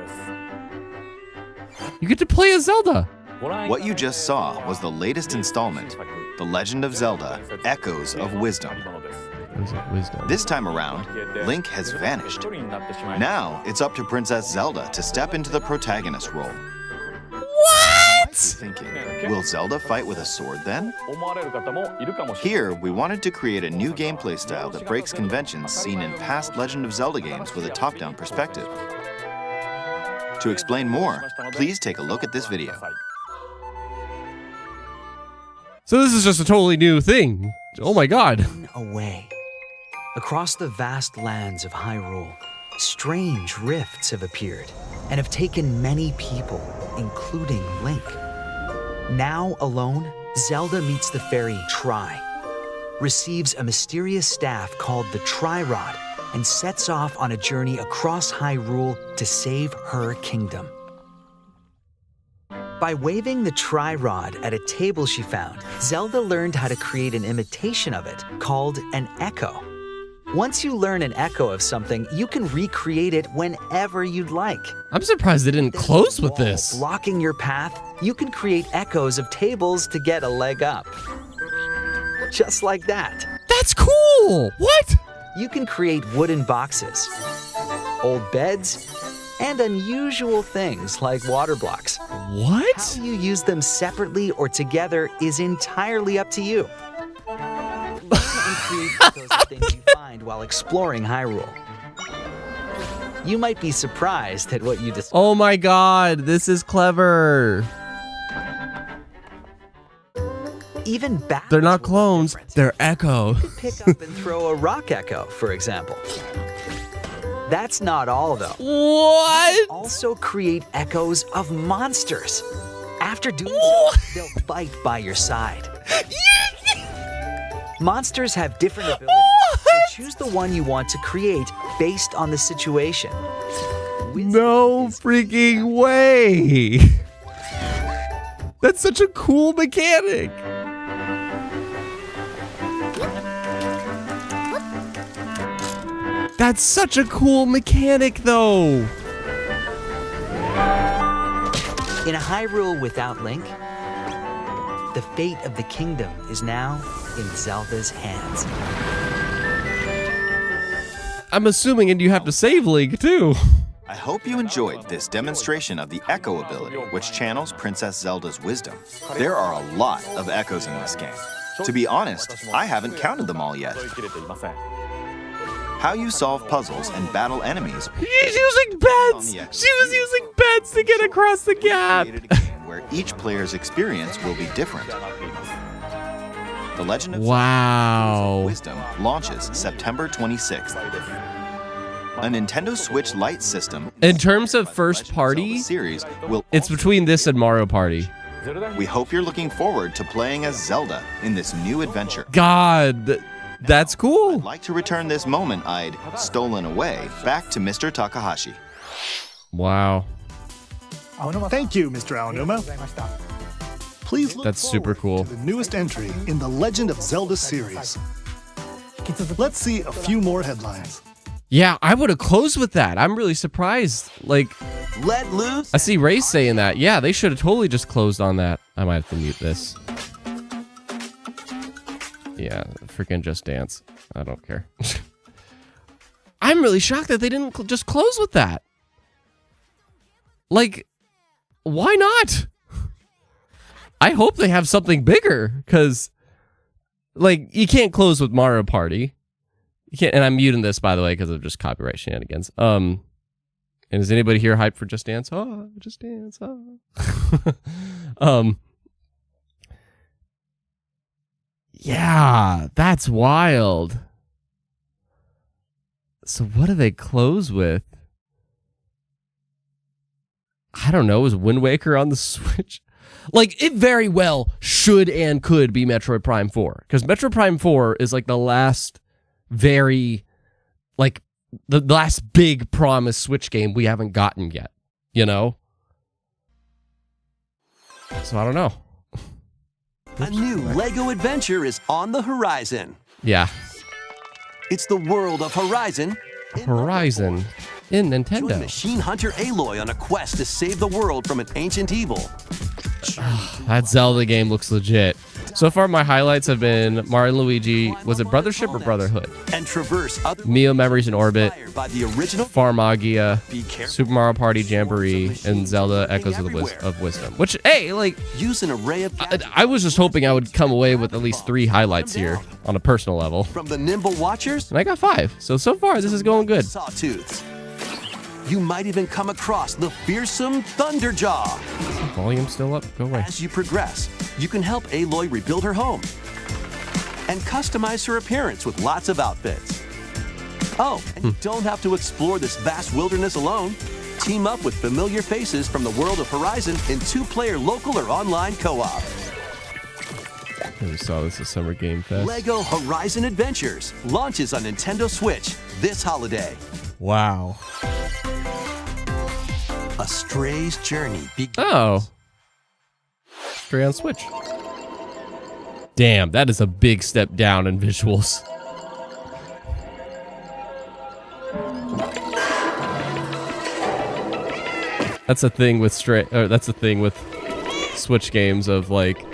You get to play as Zelda. What you just saw was the latest installment, The Legend of Zelda: Echoes of Wisdom. This time around, Link has vanished. Now it's up to Princess Zelda to step into the protagonist role. What? Thinking, will Zelda fight with a sword then? Here, we wanted to create a new gameplay style that breaks conventions seen in past Legend of Zelda games with a top-down perspective. To explain more, please take a look at this video. So this is just a totally new thing. Oh my god. Away. Across the vast lands of Hyrule, strange rifts have appeared and have taken many people, including Link. Now alone, Zelda meets the fairy Tri, receives a mysterious staff called the Tri-Rod, and sets off on a journey across Hyrule to save her kingdom. By waving the Tri-Rod at a table she found, Zelda learned how to create an imitation of it called an echo. Once you learn an echo of something, you can recreate it whenever you'd like. I'm surprised they didn't close with this. Blocking your path, you can create echoes of tables to get a leg up. Just like that. That's cool! What? You can create wooden boxes, old beds, and unusual things like water blocks. What? How you use them separately or together is entirely up to you. Learn and create echoes of things you find while exploring Hyrule. You might be surprised at what you discover. Oh my god, this is clever. Even battles. They're not clones, they're echo. You could pick up and throw a rock echo, for example. That's not all, though. What? You can also create echoes of monsters. After doing so, they'll fight by your side. Monsters have different abilities, so choose the one you want to create based on the situation. No freaking way. That's such a cool mechanic. That's such a cool mechanic, though. In a Hyrule without Link, the fate of the kingdom is now in Zelda's hands. I'm assuming, and you have to save Link, too. I hope you enjoyed this demonstration of the Echo ability, which channels Princess Zelda's wisdom. There are a lot of echoes in this game. To be honest, I haven't counted them all yet. How you solve puzzles and battle enemies. She's using beds! She was using beds to get across the gap! Where each player's experience will be different. The Legend of Wisdom launches September 26th. A Nintendo Switch Lite system. In terms of first party, it's between this and Mario Party. We hope you're looking forward to playing as Zelda in this new adventure. God, that's cool. I'd like to return this moment I'd stolen away back to Mr. Takahashi. Wow. Thank you, Mr. Aonuma. Please look That's super cool. to the newest entry in the Legend of Zelda series. Let's see a few more headlines. Yeah, I would have closed with that. I'm really surprised. Like, let loose. I see Ray saying that. Yeah, they should have totally just closed on that. I might have to mute this. Yeah, freaking Just Dance. I don't care. I'm really shocked that they didn't just close with that. Like, why not? I hope they have something bigger, because, like, you can't close with Mario Party. You can't, and I'm muting this, by the way, because of just copyright shenanigans. And is anybody here hyped for Just Dance? Oh, Just Dance. Oh. Yeah, that's wild. So what do they close with? I don't know. Is Wind Waker on the Switch? Like, it very well should and could be Metroid Prime 4. Because Metroid Prime 4 is like the last very, like, the last big promised Switch game we haven't gotten yet. You know? So I don't know. A new LEGO adventure is on the horizon. Yeah. It's the world of Horizon. Horizon in Nintendo. Join Machine Hunter Aloy on a quest to save the world from an ancient evil. That Zelda game looks legit. So far, my highlights have been Mario and Luigi. Was it Brothership or Brotherhood? And traverse up Mio Memories in Orbit, by the original Farmagia, Super Mario Party Jamboree, and Zelda Echoes of Wisdom. Which, hey, like, use an array of I was just hoping I would come away with at least 3 highlights here on a personal level. From the nimble watchers, and I got 5. So far, this is going good. Sawtooths. You might even come across the fearsome Thunderjaw. Volume still up? Go away. As you progress, you can help Aloy rebuild her home and customize her appearance with lots of outfits. Oh, and you don't have to explore this vast wilderness alone. Team up with familiar faces from the world of Horizon in 2-player local or online co-op. We saw this at Summer Game Fest. LEGO Horizon Adventures launches on Nintendo Switch this holiday. Wow. A Stray's journey begins. Oh. Stray on Switch. Damn, that is a big step down in visuals. That's a thing with that's the thing with Switch games of like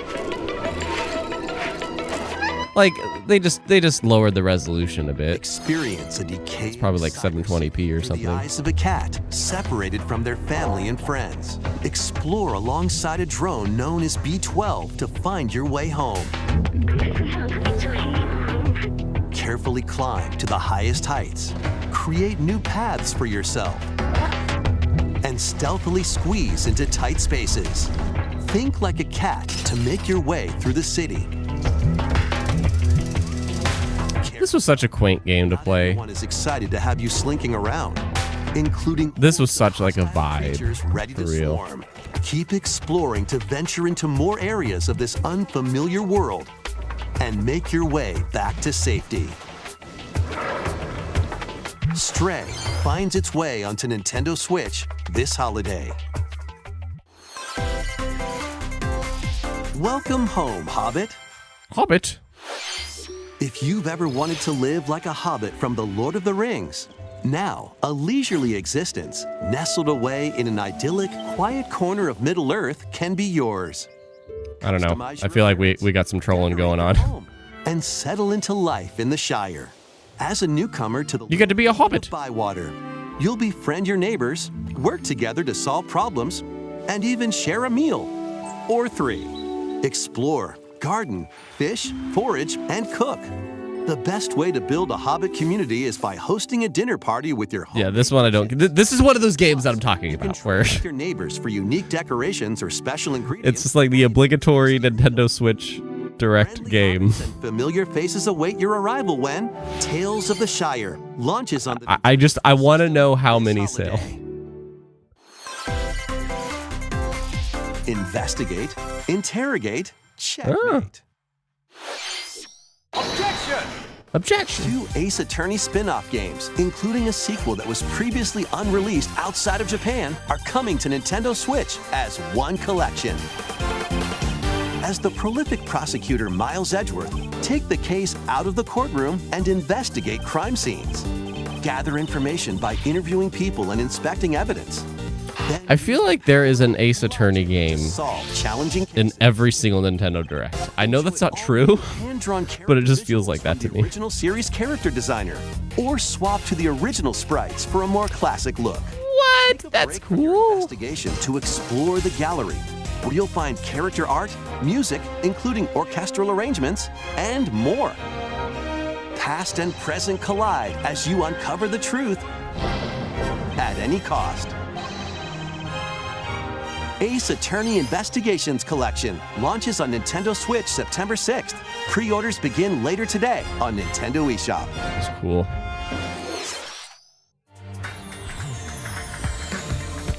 they just lowered the resolution a bit. Experience a decay. It's probably like 720p or something. The eyes of a cat separated from their family and friends. Explore alongside a drone known as B-12 to find your way home. Carefully climb to the highest heights. Create new paths for yourself. And stealthily squeeze into tight spaces. Think like a cat to make your way through the city. This was such a quaint game to play. Everyone is excited to have you slinking around, including this was such like a vibe. Ready to For real. swarm. Keep exploring to venture into more areas of this unfamiliar world and make your way back to safety. Stray finds its way onto Nintendo Switch this holiday. Welcome home, Hobbit. Hobbit? If you've ever wanted to live like a hobbit from The Lord of the Rings, now a leisurely existence nestled away in an idyllic, quiet corner of Middle-earth can be yours. I don't know. I feel like we got some trolling going on. And settle into life in the Shire. As a newcomer to the You get to be a hobbit. Bywater, you'll befriend your neighbors, work together to solve problems, and even share a meal. Or 3. Explore, garden, fish, forage, and cook. The best way to build a hobbit community is by hosting a dinner party with your home. Yeah, this one I don't. This is one of those games that I'm talking about where your neighbors for unique decorations or special ingredients. it's just like the obligatory Nintendo Switch Direct game. And familiar faces await your arrival when Tales of the Shire launches on the I want to know how many sell. Investigate, interrogate, checkmate. Objection! 2 Ace Attorney spin-off games, including a sequel that was previously unreleased outside of Japan, are coming to Nintendo Switch as one collection. As the prolific prosecutor Miles Edgeworth, take the case out of the courtroom and investigate crime scenes. Gather information by interviewing people and inspecting evidence. I feel like there is an Ace Attorney game Solve challenging in every single Nintendo Direct. I know that's not true, hand-drawn but it just feels like that to the me. original series character designer, or swap to the original sprites for a more classic look. What? That's Break from your cool. investigation to explore the gallery, where you'll find character art, music, including orchestral arrangements, and more. Past and present collide as you uncover the truth at any cost. Ace Attorney Investigations Collection launches on Nintendo Switch September 6th. Pre-orders begin later today on Nintendo eShop. That's cool.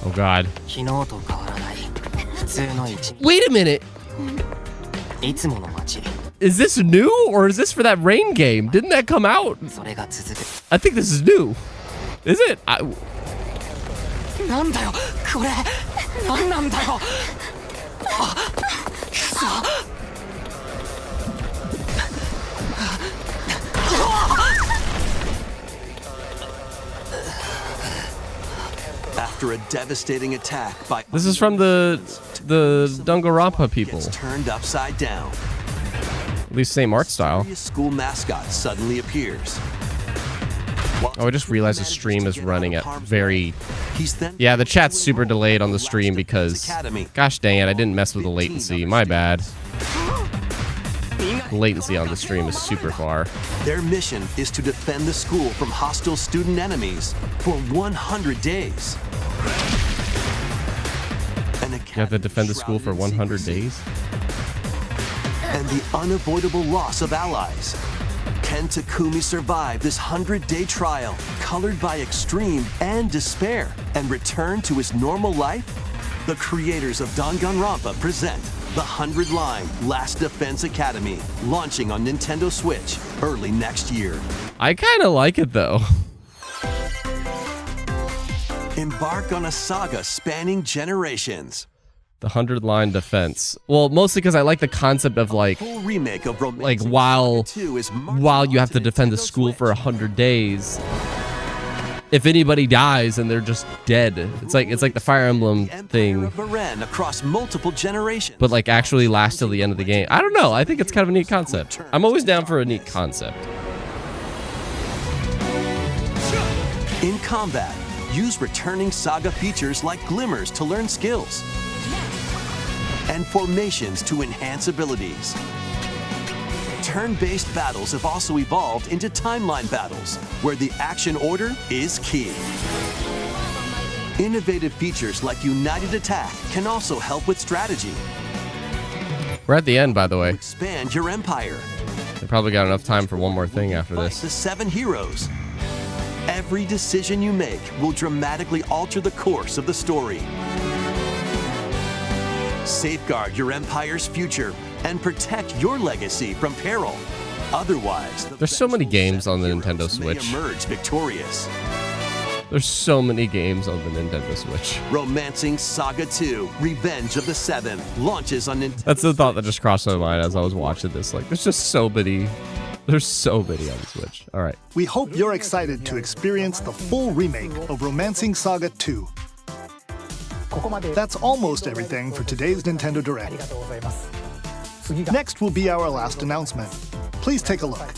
Oh god. Wait a minute. Is this new or is this for that Rain game? Didn't that come out? I think this is new. Is it? After a devastating attack by This is from the Danganronpa people. gets turned upside down. At least same art style. A school mascot suddenly appears. Oh, I just realized the stream is running at very... He's then Yeah, the chat's super delayed on the stream because... Gosh dang it, I didn't mess with the latency. My bad. The latency on the stream is super far. Their mission is to defend the school from hostile student enemies for 100 days. You have to defend the school for 100 days? And the unavoidable loss of allies. Can Takumi survive this 100-day trial, colored by extreme and despair, and return to his normal life? The creators of Danganronpa present the 100-line Last Defense Academy, launching on Nintendo Switch early next year. I kind of like it though. Embark on a saga spanning generations. The 100-line defense. Well, mostly because I like the concept of like Remake of like while you have to defend the school for 100 days, if anybody dies and they're just dead, it's like the Fire Emblem thing, across multiple generations, but like actually last till the end of the game. I don't know. I think it's kind of a neat concept. I'm always down for a neat concept. In combat, use returning saga features like glimmers to learn skills, and formations to enhance abilities. Turn-based battles have also evolved into timeline battles, where the action order is key. Innovative features like United Attack can also help with strategy. We're at the end, by the way. Expand your empire. They probably got enough time for one more thing after The this. 7 heroes. Every decision you make will dramatically alter the course of the story. Safeguard your empire's future and protect your legacy from peril. Otherwise, There's so many games on the Nintendo may Switch. emerge victorious. There's so many games on the Nintendo Switch. Romancing Saga 2: Revenge of the Seven launches on Nintendo. That's the thought that just crossed my mind as I was watching this. Like, there's just so many. There's so many on the Switch. All right. We hope you're excited to experience the full remake of Romancing Saga 2. That's almost everything for today's Nintendo Direct. Next will be our last announcement. Please take a look.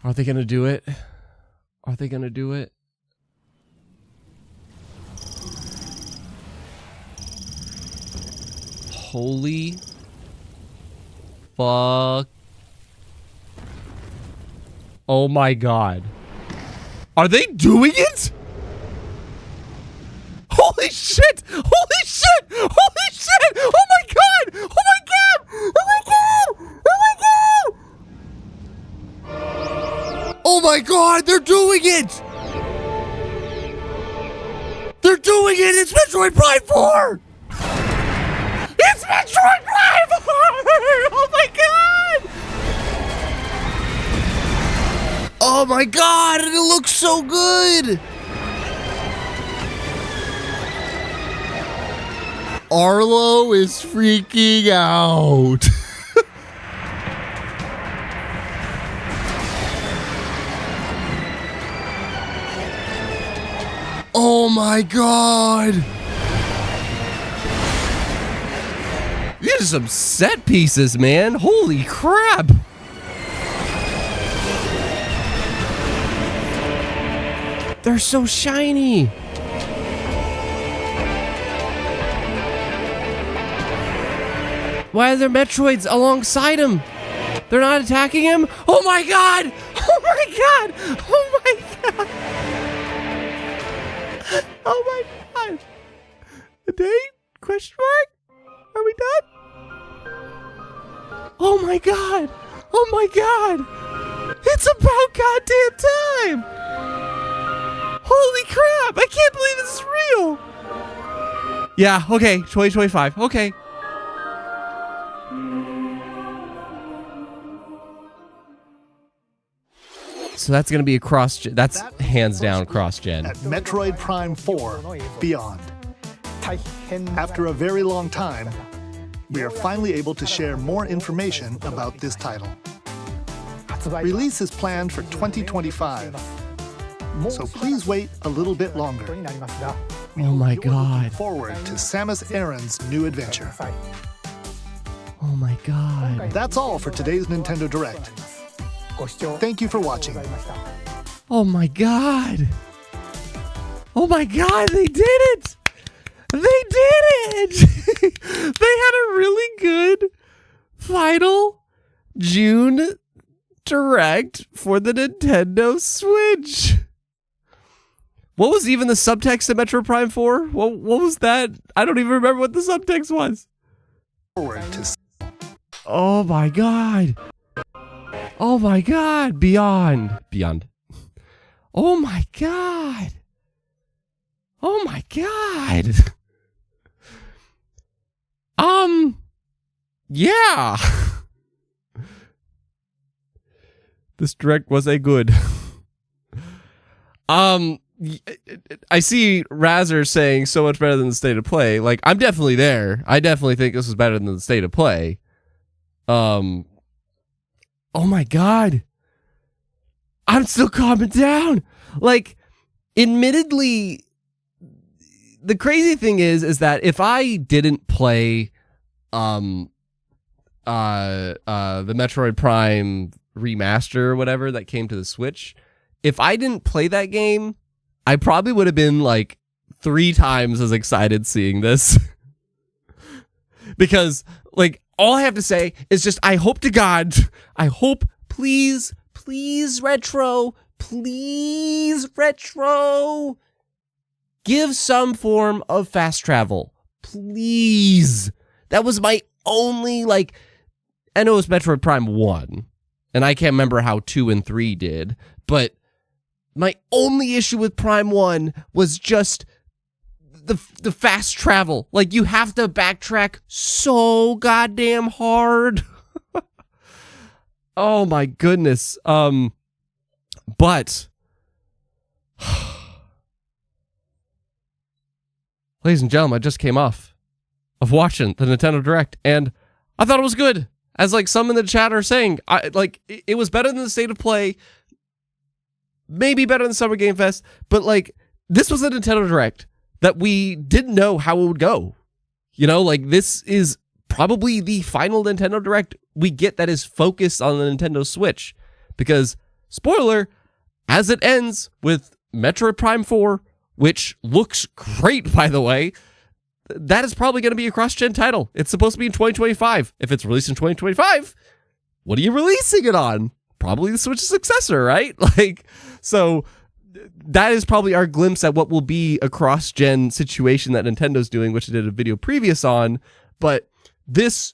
Are they gonna do it? Are they gonna do it? Holy fuck. Oh my god. Are they doing it? Holy shit! Holy shit! Holy shit! Oh my god! Oh my god! Oh my god! Oh my god! Oh my god! They're doing it! They're doing it! It's Metroid Prime 4! It's Metroid Prime 4! Oh my god! Oh my god! And it looks so good! Arlo is freaking out. Oh my god! These are some set pieces, man. Holy crap! They're so shiny. Why are there Metroids alongside him? They're not attacking him? Oh my god! Oh my god! Oh my god! Oh my god! A date? Question mark? Are we done? Oh my god! Oh my god! It's about goddamn time! Holy crap! I can't believe this is real! Yeah, okay, 2025. Okay. So that's going to be a cross-gen. That's hands down cross-gen. At Metroid Prime 4 Beyond. After a very long time, we are finally able to share more information about this title. Release is planned for 2025, so please wait a little bit longer. Oh my god. Looking forward to Samus Aran's new adventure. Oh my god. That's all for today's Nintendo Direct. Thank you for watching. Oh my god. Oh my god, they did it! They did it! They had a really good final June Direct for the Nintendo Switch. What was even the subtext of Metroid Prime 4? What was that? I don't even remember what the subtext was. Oh my god. Oh my god. Beyond. Oh my god. Oh my god. Yeah. This direct was a good. I see Razzer saying so much better than the state of play. Like, I'm definitely there. I definitely think this is better than the state of play. Oh my god. I'm still calming down. Like, admittedly, the crazy thing is that if I didn't play the Metroid Prime remaster or whatever that came to the Switch, if I didn't play that game, I probably would have been like 3 times as excited seeing this. Because, like, all I have to say is just, I hope to God, please, Retro, give some form of fast travel. Please. That was my only, like, I know it was Metroid Prime 1, and I can't remember how 2 and 3 did, but my only issue with Prime 1 was just the fast travel. Like, you have to backtrack so goddamn hard. Oh my goodness. But ladies and gentlemen, I just came off of watching the Nintendo Direct, and I thought it was good. As like some in the chat are saying, it was better than the state of play, maybe better than Summer Game Fest, but like, this was a Nintendo Direct that we didn't know how it would go. You know, like, this is probably the final Nintendo Direct we get that is focused on the Nintendo Switch. Because, spoiler, as it ends with Metroid Prime 4, which looks great, by the way, that is probably going to be a cross-gen title. It's supposed to be in 2025. If it's released in 2025, what are you releasing it on? Probably the Switch Successor, right? Like, so that is probably our glimpse at what will be a cross-gen situation that Nintendo's doing, which I did a video previous on. But this,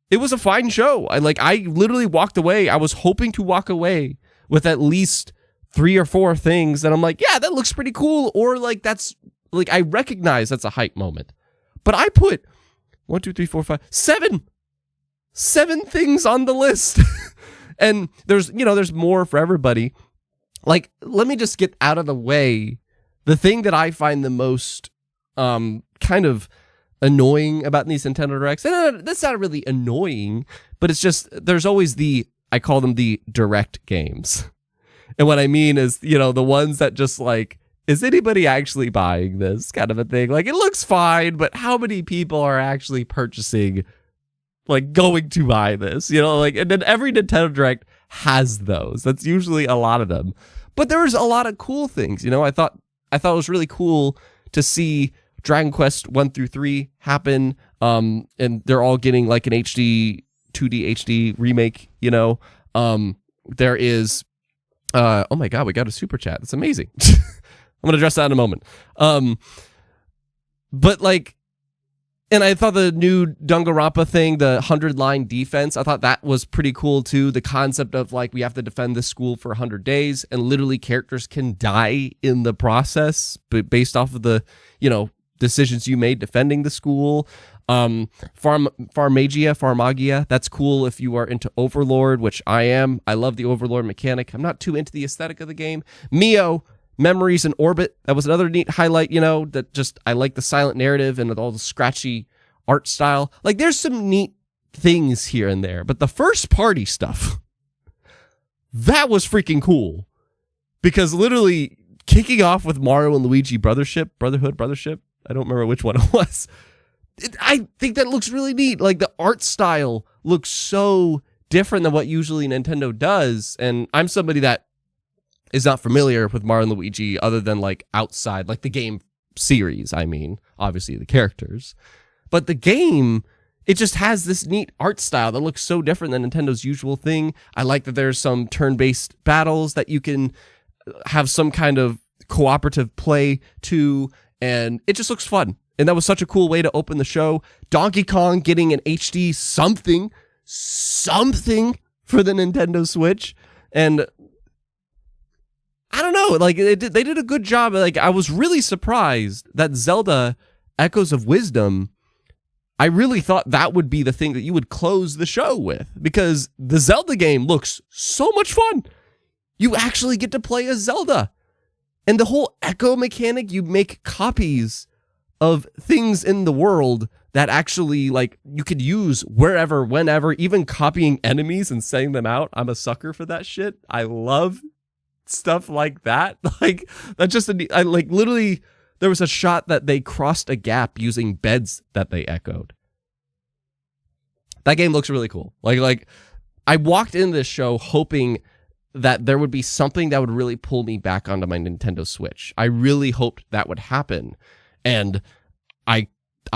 it was a fine show. I literally walked away. I was hoping to walk away with at least 3 or 4 things that I'm like, yeah, that looks pretty cool. Or like, that's like, I recognize that's a hype moment. But I put 1, 2, 3, 4, 5, 7 things on the list. And there's more for everybody. Like, let me just get out of the way. The thing that I find the most kind of annoying about these Nintendo Directs, and that's not really annoying, but it's just, there's always I call them the direct games. And what I mean is, the ones that just like, is anybody actually buying this kind of a thing? Like, it looks fine, but how many people are actually purchasing, like, going to buy this? You know, like, and then every Nintendo Direct has those. That's usually a lot of them. But there's a lot of cool things, you know. I thought it was really cool to see Dragon Quest 1 through 3 happen, and they're all getting like an HD 2D HD remake, you know. There is oh my god, we got a super chat. That's amazing. I'm gonna address that in a moment. But like, and I thought the new Danganronpa thing, the 100-line defense, I thought that was pretty cool too. The concept of like, we have to defend this school for 100 days and literally characters can die in the process, but based off of the, you know, decisions you made defending the school. Pharmagia, that's cool if you are into Overlord, which I am. I love the Overlord mechanic. I'm not too into the aesthetic of the game. Mio, Memories in Orbit, that was another neat highlight, you know, that just, I like the silent narrative and all the scratchy art style. Like, there's some neat things here and there, but the first party stuff, that was freaking cool. Because literally kicking off with Mario and Luigi Brotherhood, I don't remember which one it was. I think that looks really neat. Like, the art style looks so different than what usually Nintendo does. And I'm somebody that is not familiar with Mario and Luigi other than like outside, like the game series. I mean, obviously the characters, but the game, it just has this neat art style that looks so different than Nintendo's usual thing. I like that there's some turn-based battles that you can have some kind of cooperative play to, and it just looks fun. And that was such a cool way to open the show. Donkey Kong getting an HD something for the Nintendo Switch. And I don't know, like, they did a good job. Like, I was really surprised that Zelda Echoes of Wisdom, I really thought that would be the thing that you would close the show with, because the Zelda game looks so much fun. You actually get to play as Zelda. And the whole echo mechanic, you make copies of things in the world that actually, like, you could use wherever, whenever, even copying enemies and sending them out. I'm a sucker for that shit. I love stuff like that. Like, that's just literally, there was a shot that they crossed a gap using beds that they echoed. That game looks really cool. Like I walked into this show hoping that there would be something that would really pull me back onto my Nintendo Switch. I really hoped that would happen. And I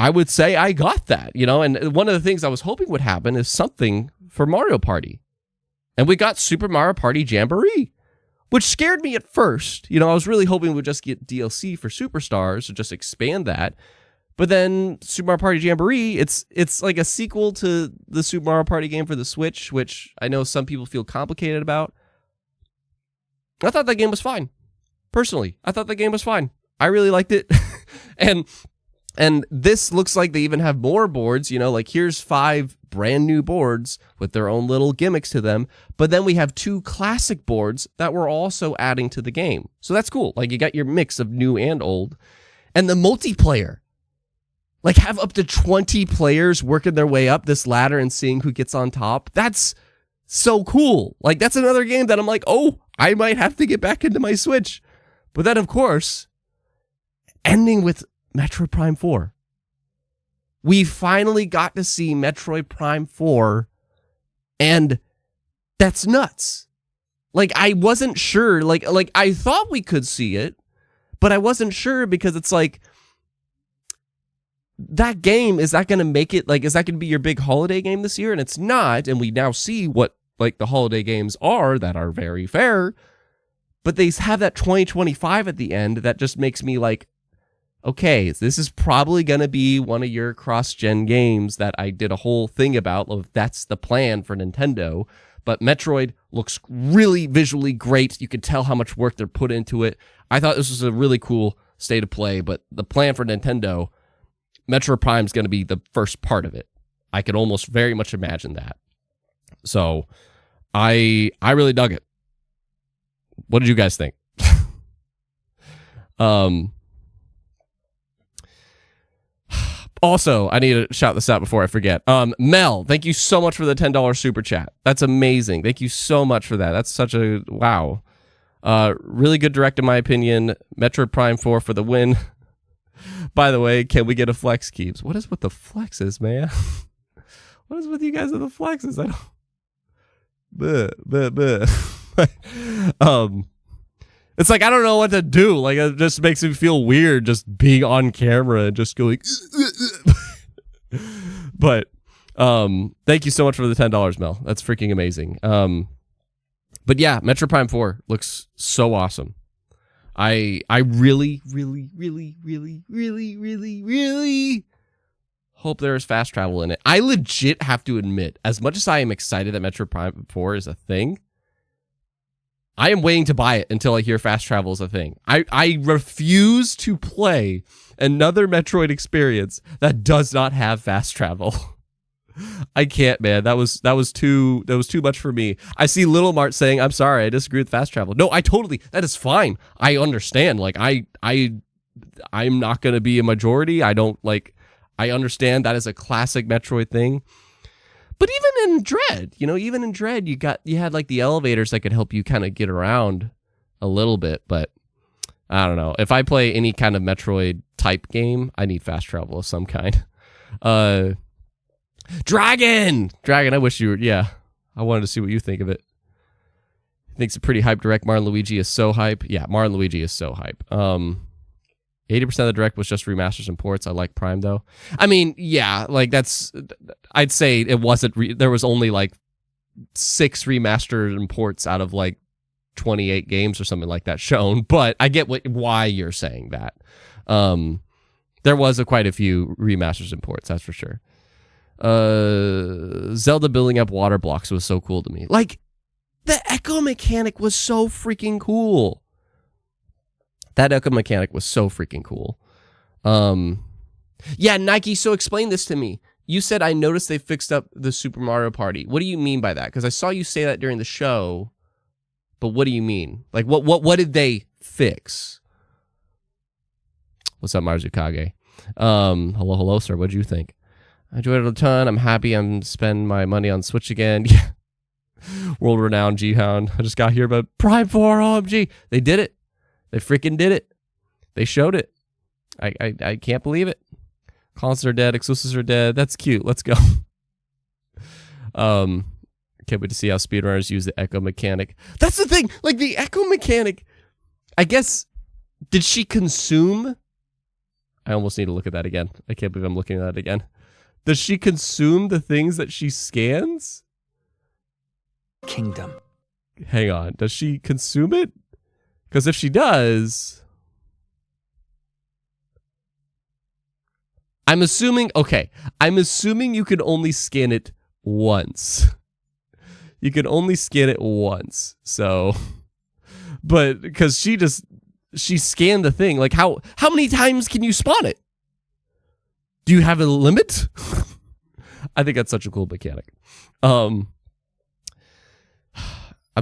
would say I got that, you know, and one of the things I was hoping would happen is something for Mario Party. And we got Super Mario Party Jamboree, which scared me at first. You know, I was really hoping we'd just get DLC for Superstars to just expand that. But then Super Mario Party Jamboree, it's like a sequel to the Super Mario Party game for the Switch, which I know some people feel complicated about. I thought that game was fine. Personally, I thought the game was fine. I really liked it. And this looks like they even have more boards, you know, like here's 5 brand new boards with their own little gimmicks to them. But then we have 2 classic boards that we're also adding to the game. So that's cool. Like, you got your mix of new and old. And the multiplayer, like, have up to 20 players working their way up this ladder and seeing who gets on top. That's so cool. Like, that's another game that I'm like, oh, I might have to get back into my Switch. But then, of course, ending with Metroid Prime 4. We finally got to see Metroid Prime 4, and that's nuts. Like, I wasn't sure, like I thought we could see it, but I wasn't sure because it's like, that game, is that going to make it, like, is that going to be your big holiday game this year? And it's not, and we now see what, like, the holiday games are that are very fair, but they have that 2025 at the end that just makes me like, okay, this is probably going to be one of your cross-gen games that I did a whole thing about. That's the plan for Nintendo. But Metroid looks really visually great. You can tell how much work they're put into it. I thought this was a really cool state of play, but the plan for Nintendo, Metroid Prime is going to be the first part of it. I could almost very much imagine that. So I really dug it. What did you guys think? Also, I need to shout this out before I forget. Mel, thank you so much for the $10 super chat. That's amazing. Thank you so much for that. That's such a wow. Really good direct in my opinion. Metroid Prime 4 for the win. By the way, can we get a flex keeps? What is with the flexes, man? What is with you guys with the flexes? I don't. It's like I don't know what to do. Like it just makes me feel weird just being on camera and just going. But thank you so much for the $10, Mel. That's freaking amazing. But yeah, Metroid Prime 4 looks so awesome. I really hope there is fast travel in it. I legit have to admit, as much as I am excited that Metroid Prime 4 is a thing, I am waiting to buy it until I hear fast travel is a thing. I refuse to play another Metroid experience that does not have fast travel. I can't, man. That was too much for me. I see Little Mart saying, "I'm sorry, I disagree with fast travel." No, that is fine. I understand. Like I'm not gonna be a majority. I understand that is a classic Metroid thing. But even in Dread, you had like the elevators that could help you kind of get around a little bit. But I don't know. If I play any kind of Metroid type game, I need fast travel of some kind. Dragon, I wish you were. Yeah, I wanted to see what you think of it. I think it's a pretty hype direct. Mario and Luigi is so hype. Yeah, Mario and Luigi is so hype. 80% of the direct was just remasters and ports. I like Prime though. I mean, yeah, like I'd say it wasn't. There was only like 6 remasters and ports out of like 28 games or something like that shown. But I get why you're saying that. There was quite a few remasters and ports, that's for sure. Zelda building up water blocks was so cool to me. Like, the echo mechanic was so freaking cool. That echo mechanic was so freaking cool. Yeah, Nike, so explain this to me. You said, I noticed they fixed up the Super Mario Party. What do you mean by that? Because I saw you say that during the show, but what do you mean? Like, what did they fix? What's up, Marzukage? Hello, sir. What did you think? I enjoyed it a ton. I'm happy I'm spending my money on Switch again. Yeah. World-renowned G-Hound. I just got here, but Prime 4, OMG. They did it. They freaking did it. They showed it. I can't believe it. Consoles are dead. Exclusives are dead. That's cute. Let's go. Can't wait to see how speedrunners use the echo mechanic. That's the thing. Like, the echo mechanic, I guess, did she consume? I almost need to look at that again. I can't believe I'm looking at that again. Does she consume the things that she scans? Kingdom. Hang on. Does she consume it? Because if she does... I'm assuming you can only scan it once. You can only scan it once. So... But, because she scanned the thing. Like, how many times can you spawn it? Do you have a limit? I think that's such a cool mechanic. I'm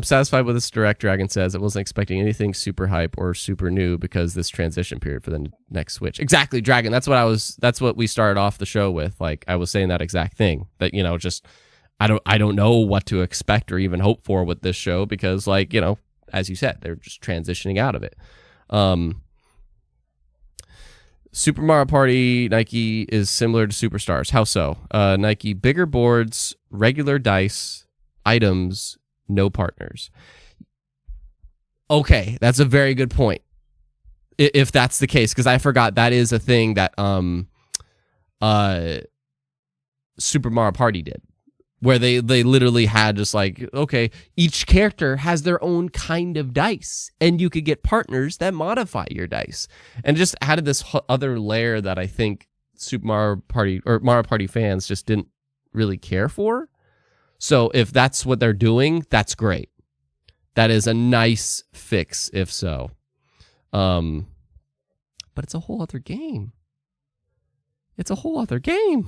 satisfied with this direct. Dragon says I wasn't expecting anything super hype or super new because this transition period for the next Switch. Exactly, Dragon. That's what we started off the show with. Like I was saying that exact thing. That just I don't know what to expect or even hope for with this show because as you said, they're just transitioning out of it. Super Mario Party Nike is similar to Superstars. How so? Nike, bigger boards, regular dice, items, no partners. Okay, that's a very good point. If that's the case, because I forgot that is a thing that Super Mario Party did. Where they literally had just like, okay, each character has their own kind of dice, and you could get partners that modify your dice, and just added this other layer that I think Super Mario Party or Mario Party fans just didn't really care for. So if that's what they're doing, that's great. That is a nice fix, if so. But it's a whole other game. It's a whole other game.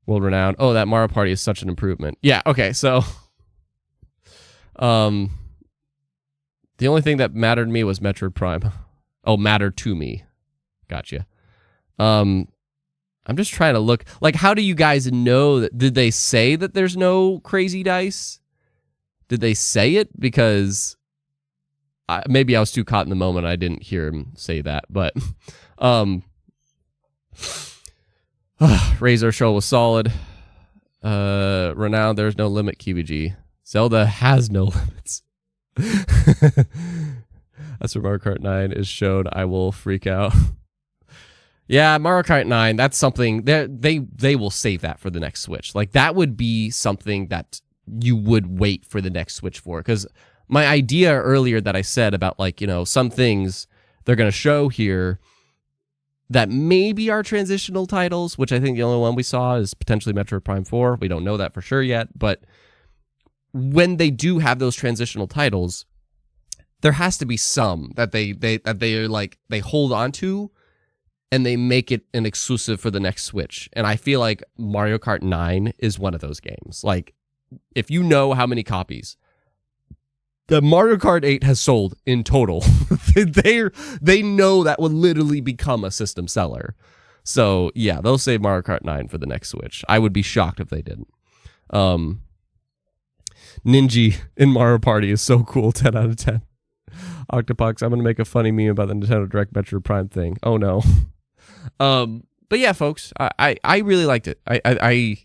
World-renowned. Oh, that Mario Party is such an improvement. Yeah, okay, so... the only thing that mattered to me was Metroid Prime. Oh, mattered to me. Gotcha. I'm just trying to look... Like, how do you guys know that... Did they say that there's no crazy dice? Did they say it? Because maybe I was too caught in the moment. I didn't hear him say that. But Razor show was solid. Renowned, there's no limit, QVG. Zelda has no limits. That's where Mario Kart 9 is showed. I will freak out. Yeah, Mario Kart 9, that's something they will save that for the next Switch. Like, that would be something that you would wait for the next Switch for. Because my idea earlier that I said about, like, you know, some things they're going to show here that maybe are transitional titles, which I think the only one we saw is potentially Metroid Prime 4. We don't know that for sure yet, but when they do have those transitional titles, there has to be some that they hold on to and they make it an exclusive for the next Switch. And I feel like Mario Kart 9 is one of those games. Like, if you know how many copies the Mario Kart 8 has sold in total, they know that would literally become a system seller. So yeah, they'll save Mario Kart 9 for the next Switch. I would be shocked if they didn't. Ninja in Mario Party is so cool. 10 out of 10. Octopox, I'm going to make a funny meme about the Nintendo Direct Metroid Prime thing. Oh no. But yeah, folks, I really liked it. I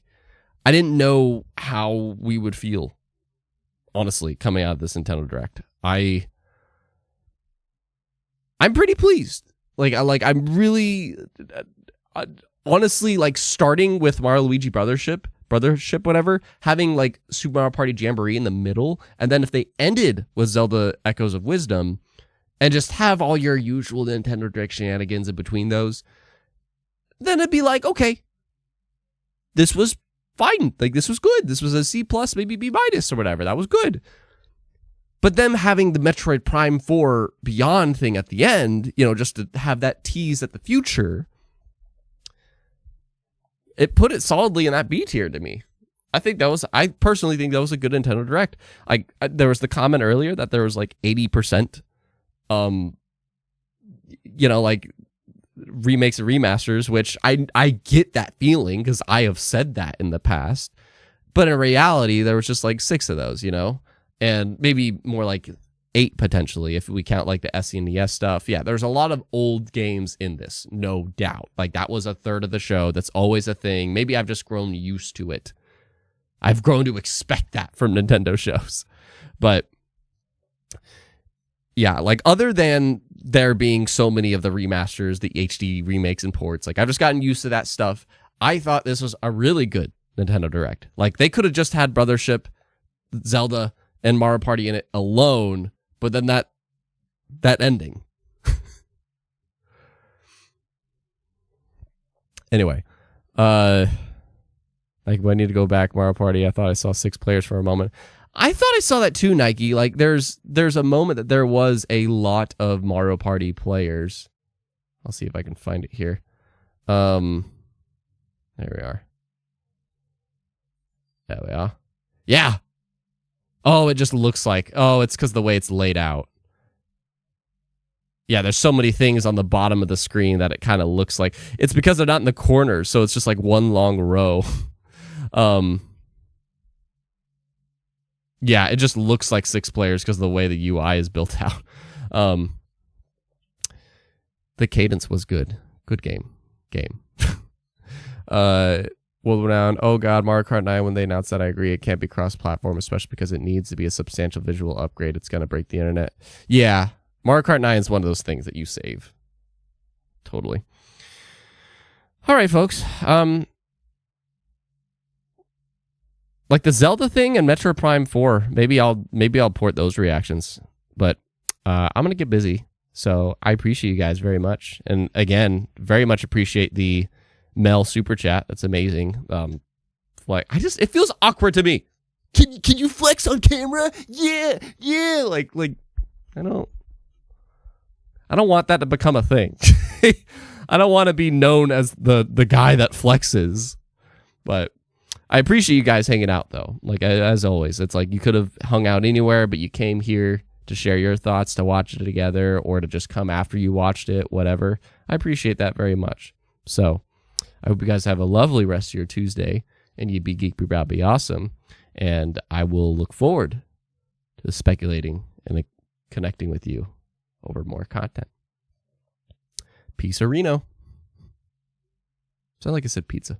didn't know how we would feel, honestly, coming out of this Nintendo Direct. I'm pretty pleased. I'm really, honestly, like, starting with Mario Luigi Brothership, whatever, having like Super Mario Party Jamboree in the middle, and then if they ended with Zelda Echoes of Wisdom, and just have all your usual Nintendo Direct shenanigans in between those, then it'd be like, okay, this was fine. Like, this was good. This was a C+, maybe B- or whatever. That was good. But them having the Metroid Prime 4 Beyond thing at the end, you know, just to have that tease at the future, it put it solidly in that B tier to me. I personally think that was a good Nintendo Direct. There was the comment earlier that there was like 80%, you know, like remakes and remasters, which I get that feeling because I have said that in the past. But in reality, there was just like 6 of those, you know, and maybe more like 8 potentially if we count like the SNES stuff. Yeah, there's a lot of old games in this, no doubt. Like, that was a third of the show. That's always a thing. Maybe I've just grown used to it. I've grown to expect that from Nintendo shows. But yeah, like, other than there being so many of the remasters, the HD remakes and ports, like, I've just gotten used to that stuff. I thought this was a really good Nintendo Direct. Like, they could have just had Brothership, Zelda, and Mario Party in it alone, but then that ending. Anyway, like, do I need to go back? Mario Party, I thought I saw 6 players for a moment. I thought I saw that too, Nike. Like, there's a moment that there was a lot of Mario Party players. I'll see if I can find it here. There we are. There we are. Yeah. Oh, it just looks like... Oh, it's because the way it's laid out. Yeah, there's so many things on the bottom of the screen that it kind of looks like... It's because they're not in the corners, so it's just like one long row. Yeah, it just looks like 6 players because of the way the UI is built out. The cadence was good. Good game. World Renowned. Oh god, Mario Kart 9, when they announced that, I agree. It can't be cross-platform, especially because it needs to be a substantial visual upgrade. It's going to break the internet. Yeah, Mario Kart 9 is one of those things that you save. Totally. All right, folks. Like the Zelda thing and Metroid Prime 4, maybe I'll port those reactions. But I'm going to get busy. So I appreciate you guys very much. And again, very much appreciate the Mel super chat. That's amazing. Like, it feels awkward to me. Can you flex on camera? Yeah. Like I don't want that to become a thing. I don't want to be known as the guy that flexes. But I appreciate you guys hanging out though. Like, as always, it's like you could have hung out anywhere, but you came here to share your thoughts, to watch it together, or to just come after you watched it, whatever. I appreciate that very much. So I hope you guys have a lovely rest of your Tuesday, and you be geek, be proud, be awesome. And I will look forward to speculating and connecting with you over more content. Peace, Reno. Sound like I said pizza.